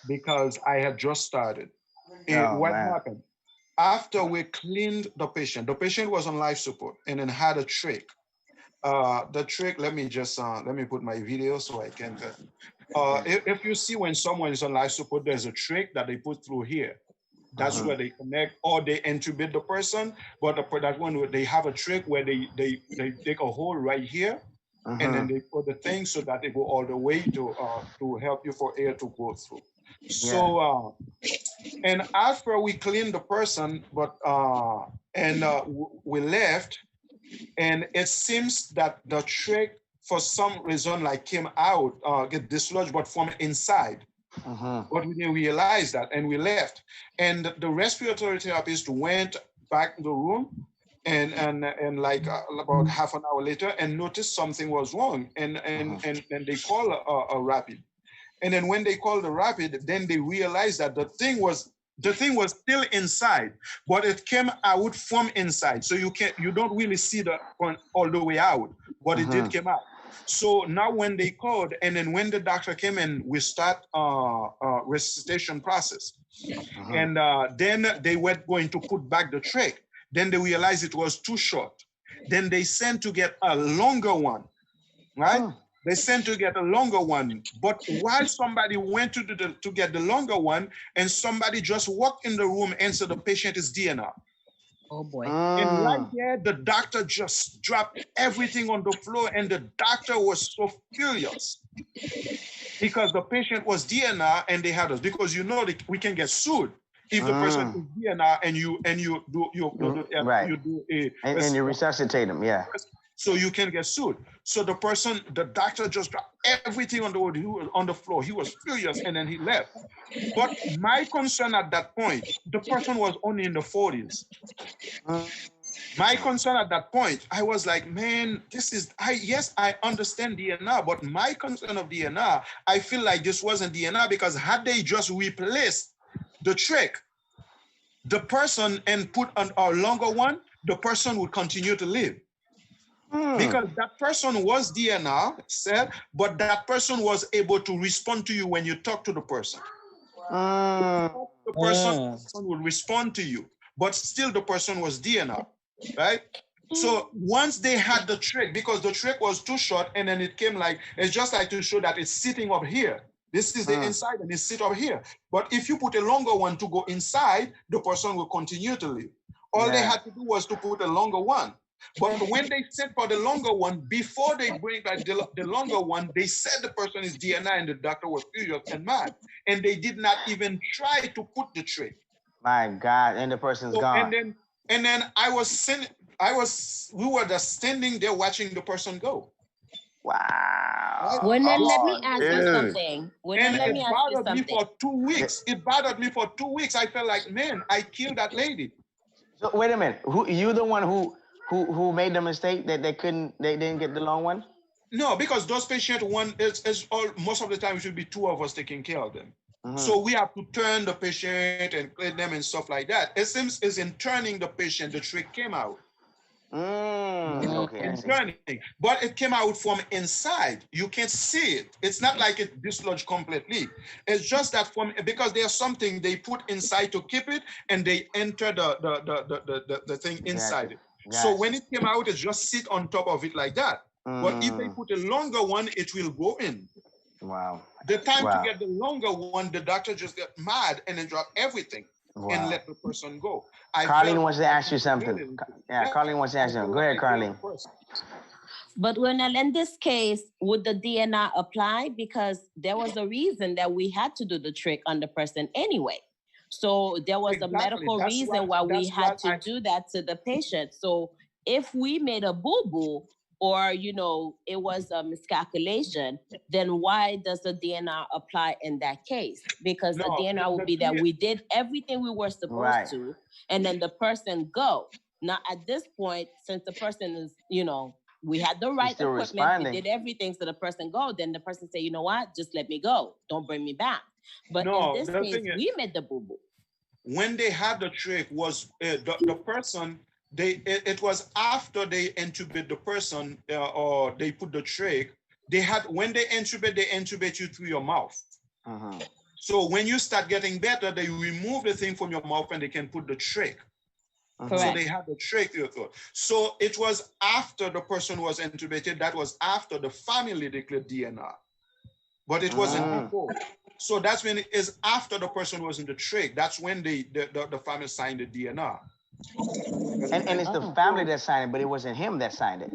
because I had just started. What happened? After we cleaned the patient was on life support and then had a trach. The trick, let me put my video so I can if you see when someone is on life support, there's a trick that they put through here. That's where they connect or they intubate the person. But that one, they have a trick where they take a hole right here and then they put the thing so that they go all the way to help you for air to go through. So and after we cleaned the person, we left, and it seems that the trick for some reason like came out, get dislodged, but from inside. But we didn't realize that, and we left. And the respiratory therapist went back in the room, and like about half an hour later, and noticed something was wrong, and they called a rapid. And then when they called the rapid, then they realized that the thing was still inside, but it came out from inside. So you don't really see the point all the way out, but it did come out. So now when they called, and then when the doctor came in, we start resuscitation process. And then they were going to put back the trach. Then they realized it was too short. Then they sent to get a longer one, right? They sent to get a longer one, but while somebody went to get the longer one, and somebody just walked in the room and said the patient is DNR. Oh boy. And right there, the doctor just dropped everything on the floor, and the doctor was so furious because the patient was DNR and they had us, because we can get sued if the person is DNR and you do and you resuscitate them, yeah. So you can get sued. So the doctor just dropped everything on the floor. He was furious, and then he left. But my concern at that point, the person was only in the 40s. My concern at that point, I was like, man, I understand DNR, but my concern of DNR, I feel like this wasn't DNR, because had they just replaced the trick, the person, and put on a longer one, the person would continue to live. Because that person was DNR, but that person was able to respond to you when you talk to the person. The person will respond to you, but still the person was DNR, right? So once they had the trick, because the trick was too short, and then it came like, it's just like to show that it's sitting up here. This is the inside, and it's sit up here. But if you put a longer one to go inside, the person will continue to live. All they had to do was to put a longer one. But when they sent for the longer one, before they bring back the longer one, they said the person is DNR, and the doctor was furious and mad. And they did not even try to put the trick. My God, and the person's gone. And then we were just standing there watching the person go. Wow. Well, then let me ask you something. It bothered me for 2 weeks. It bothered me for 2 weeks. I felt like, man, I killed that lady. So wait a minute. You the one who made the mistake that they didn't get the long one? No, because those patients, most of the time it should be two of us taking care of them. So we have to turn the patient and clean them and stuff like that. It seems is in turning the patient, the trick came out. Okay. Concerning, but it came out from inside. You can't see it. It's not like it dislodged completely. It's just that because there's something they put inside to keep it, and they enter the thing inside it. So when it came out, it just sit on top of it like that. But if they put a longer one, it will go in. Wow. The time to get the longer one, the doctor just got mad and then dropped everything and let the person go. Carlene wants to ask you something. Yeah, Carlene wants to ask you something. Go ahead, Carlene. But when in this case, would the DNR apply? Because there was a reason that we had to do the trick on the person anyway. So there was a medical reason why we had to do that to the patient. So if we made a boo-boo, or, you know, it was a miscalculation, then why does the DNR apply in that case? Because the DNR would be that we did everything we were supposed to, and then the person go. Now, at this point, since the person is, you know, we had the right equipment, we did everything, so the person go, then the person say, you know what, just let me go. Don't bring me back. But in this case, we made the boo-boo. When they had the trick was the person, it was after they intubate the person or they put the trach. When they intubate you through your mouth. So when you start getting better, they remove the thing from your mouth and they can put the trach. So they had the trach. So it was after the person was intubated. That was after the family declared DNR, but it wasn't before. So that's when it is after the person was in the trach. That's when the family signed the DNR. And it's the family that signed it, but it wasn't him that signed it.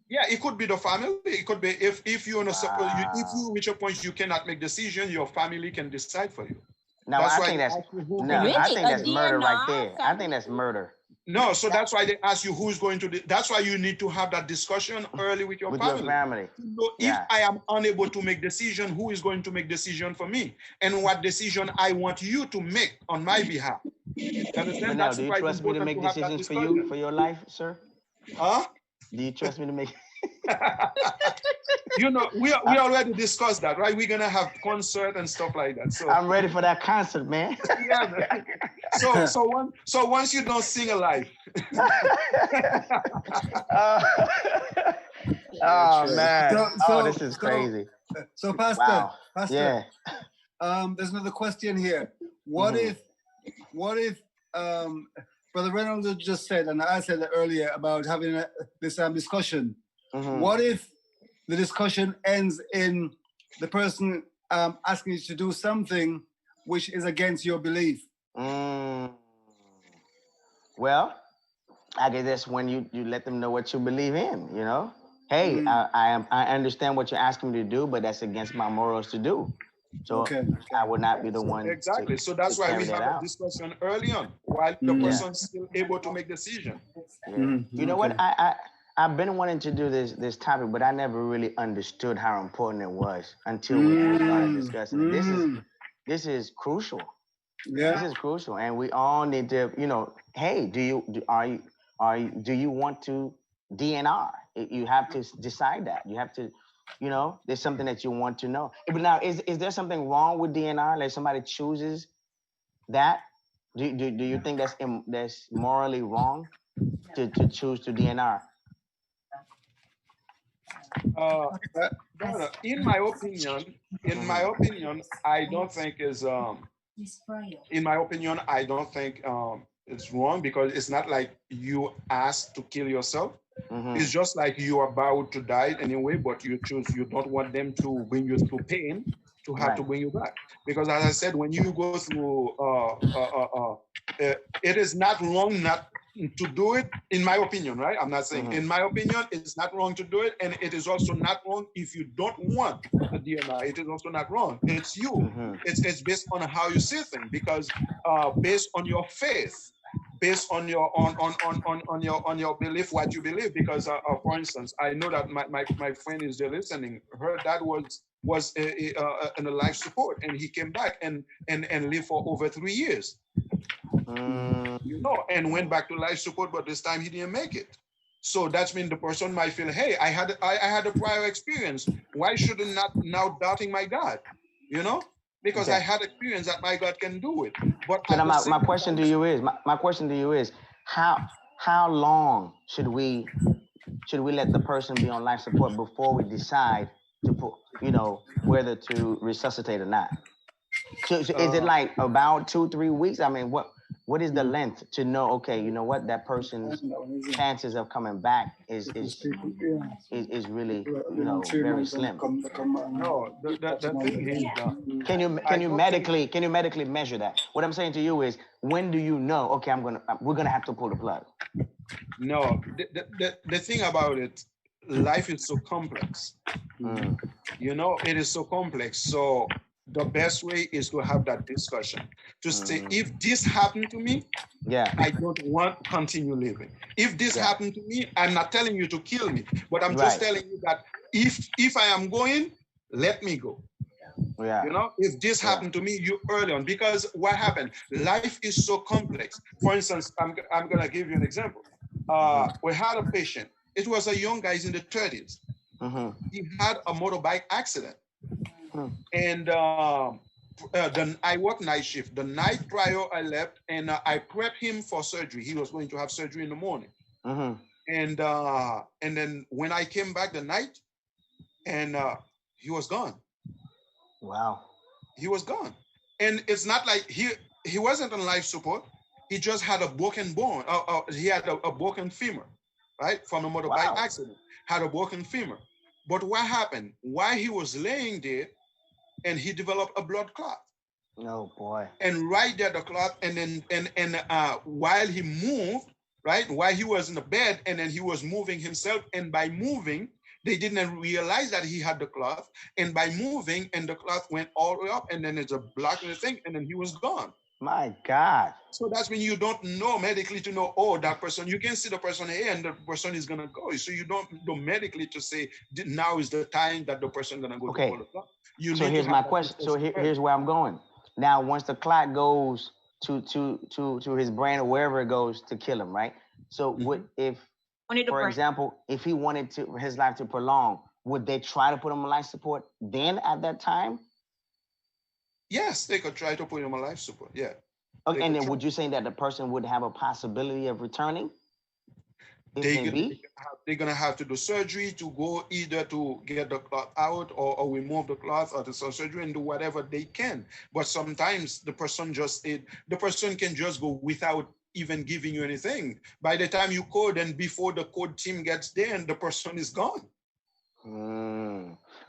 Yeah, it could be the family. It could be if you're in a if you reach a point you cannot make decision, your family can decide for you. No, I think that's murder right there. I think that's murder. No, so that's why they ask you who's going to. That's why you need to have that discussion early with your family. So if I am unable to make decision, who is going to make decision for me, and what decision I want you to make on my behalf. But now, do you trust me to make decisions for you for your life, sir? Huh? Do you trust me to make? You know, we already discussed that, right? We're gonna have concert and stuff like that. So I'm ready for that concert, man. Yeah, man. So once you don't sing alive. Oh man! This is crazy. So Pastor, Pastor, there's another question here. What if Brother Reynolds just said, and I said earlier about having this discussion. What if the discussion ends in the person asking you to do something which is against your belief? Well, I guess that's when you let them know what you believe in, you know? Hey, I understand what you're asking me to do, but that's against my morals to do. So I would not be the one. Exactly. So that's why we have a discussion early on, while the person's still able to make decision. You know what? I've been wanting to do this topic, but I never really understood how important it was until we started discussing it. This is crucial. This is crucial, and we all need to, you know, hey, do you want to DNR? You have to decide that. You have to, you know, there's something that you want to know. But now, is there something wrong with DNR? Like somebody chooses that? Do you think that's morally wrong to choose to DNR? In my opinion, I don't think is in my opinion, I don't think it's wrong, because it's not like you asked to kill yourself. It's just like you're about to die anyway, but you choose, you don't want them to bring you through pain to have to bring you back. Because as I said, when you go through, it is not wrong not to do it, in my opinion, right? I'm not saying, in my opinion, it's not wrong to do it. And it is also not wrong if you don't want the DNR. It is also not wrong. It's you. It's based on how you see things, because based on your faith, based on your on your belief, what you believe. Because for instance, I know that my friend is there listening. Her dad was in a life support, and he came back and lived for over 3 years. You know, and went back to life support, but this time he didn't make it. So that's mean the person might feel, hey, I had a prior experience. Why should I not now doubting my God? You know, because I had experience that my God can do it. But my question to you is, my question to you is, how how long should we let the person be on life support before we decide to put, whether to resuscitate or not? So is it like about 2-3 weeks? I mean, what is the length to know? Okay, you know what, that person's chances of coming back is really very slim. No, the thing is, Can you medically measure that? What I'm saying to you is, when do you know? Okay, we're gonna have to pull the plug. No, the thing about it, life is so complex. It is so complex. So the best way is to have that discussion, to say, if this happened to me, I don't want to continue living. If this happened to me, I'm not telling you to kill me, but I'm just telling you that if I am going, let me go. If this happened to me, you early on, because what happened? Life is so complex. For instance, I'm gonna give you an example. We had a patient. It was a young guy in the 30s. He had a motorbike accident, and then I worked night shift. The night prior, I left, and I prepped him for surgery. He was going to have surgery in the morning, and then when I came back the night, and he was gone. Wow. He was gone, and it's not like he wasn't on life support. He just had a broken bone. He had a broken femur, right, from a motorbike accident. Had a broken femur. But what happened? While he was laying there, and he developed a blood clot. Oh boy. And right there, the clot, and then while he moved, right, while he was in the bed, and then he was moving himself, and by moving, they didn't realize that he had the clot, and by moving, and the clot went all the way up, and then it's a block in the thing, and then he was gone. My God. So that's when you don't know medically to know, oh, that person, you can see the person here and the person is gonna go. So you don't know medically to say now is the time that the person gonna go to all the clot. So here's my question. So here's where I'm going. Now, once the clot goes to his brain or wherever it goes to kill him, right? So what if, for example, if he wanted his life to prolong, would they try to put him on life support then at that time? Yes, they could try to put him on life support. Yeah. Okay, and then would you say that the person would have a possibility of returning? They're gonna have to do surgery to go either to get the clot out or remove the clot, or the surgery and do whatever they can. But sometimes the person can just go without even giving you anything. By the time you code and before the code team gets there, and the person is gone.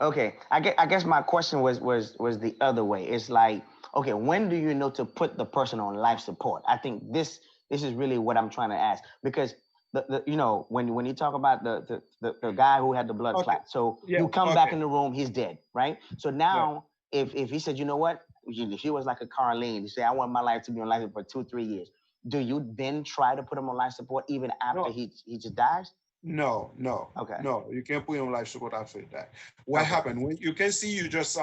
Okay, I guess my question was the other way. It's like, okay, when do you know to put the person on life support? I think this is really what I'm trying to ask, because when you talk about the guy who had the blood clot, so you come back in the room, he's dead, right? So now if he said, you know what, if he was like a Carlene, you say, I want my life to be on life support for 2-3 years, do you then try to put him on life support even after he just dies? No. Okay. No, you can't put him on life support after that. What happened? When you can see, you just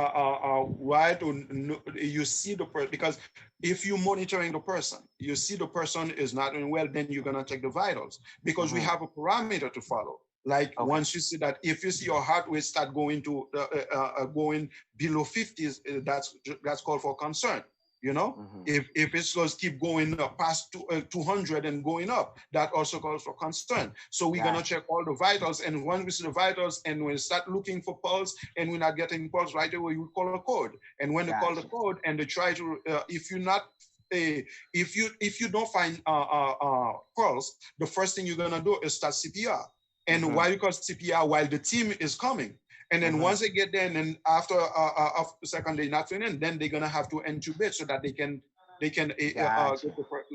you see the person, because if you're monitoring the person, you see the person is not doing well, then you're gonna check the vitals, because we have a parameter to follow. Like once you see that, if you see your heart rate start going to going below 50s, that's called for concern. If it's going to keep going up past 200 and going up, that also calls for concern. So we're going to check all the vitals, and once we see the vitals and we start looking for pulse and we're not getting pulse right away, we call a code. And when they call the code and they try to, if you don't find pulse, the first thing you're going to do is start CPR. And why you call CPR while the team is coming? And then once they get there, and then after a second day not feeling, then they're gonna have to intubate so that they can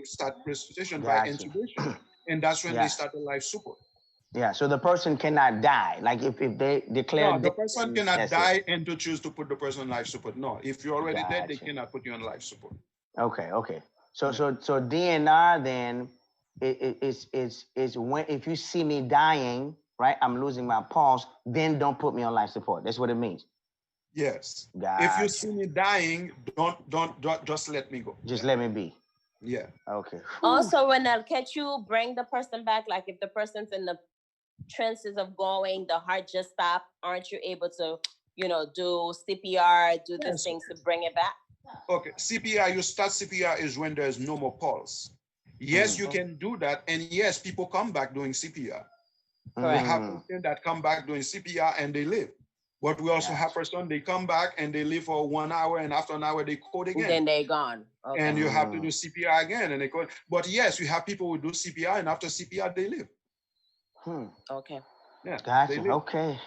start resuscitation by intubation, and that's when they start the life support. Yeah, so the person cannot die. Like if they declare, no, the person cannot die and to choose to put the person on life support. No, if you're already dead, they cannot put you on life support. Okay. So DNR then is when, if you see me dying, right, I'm losing my pulse, then don't put me on life support. That's what it means. Yes. If you see me dying, don't just let me go. Just let me be. Yeah. Okay. Also, Renel, can you bring the person back? Like if the person's in the trances of going, the heart just stopped, aren't you able to, do CPR, do these things to bring it back? Okay, CPR, you start CPR is when there's no more pulse. Yes, you can do that. And yes, people come back doing CPR. We Correct. have patients that come back doing CPR and they live. But we also have person, they come back and they live for 1 hour, and after an hour they code again. Then they're gone. Okay. And you have to do CPR again, and they code. But yes, we have people who do CPR, and after CPR they live. Okay. Yeah. Gotcha. Okay.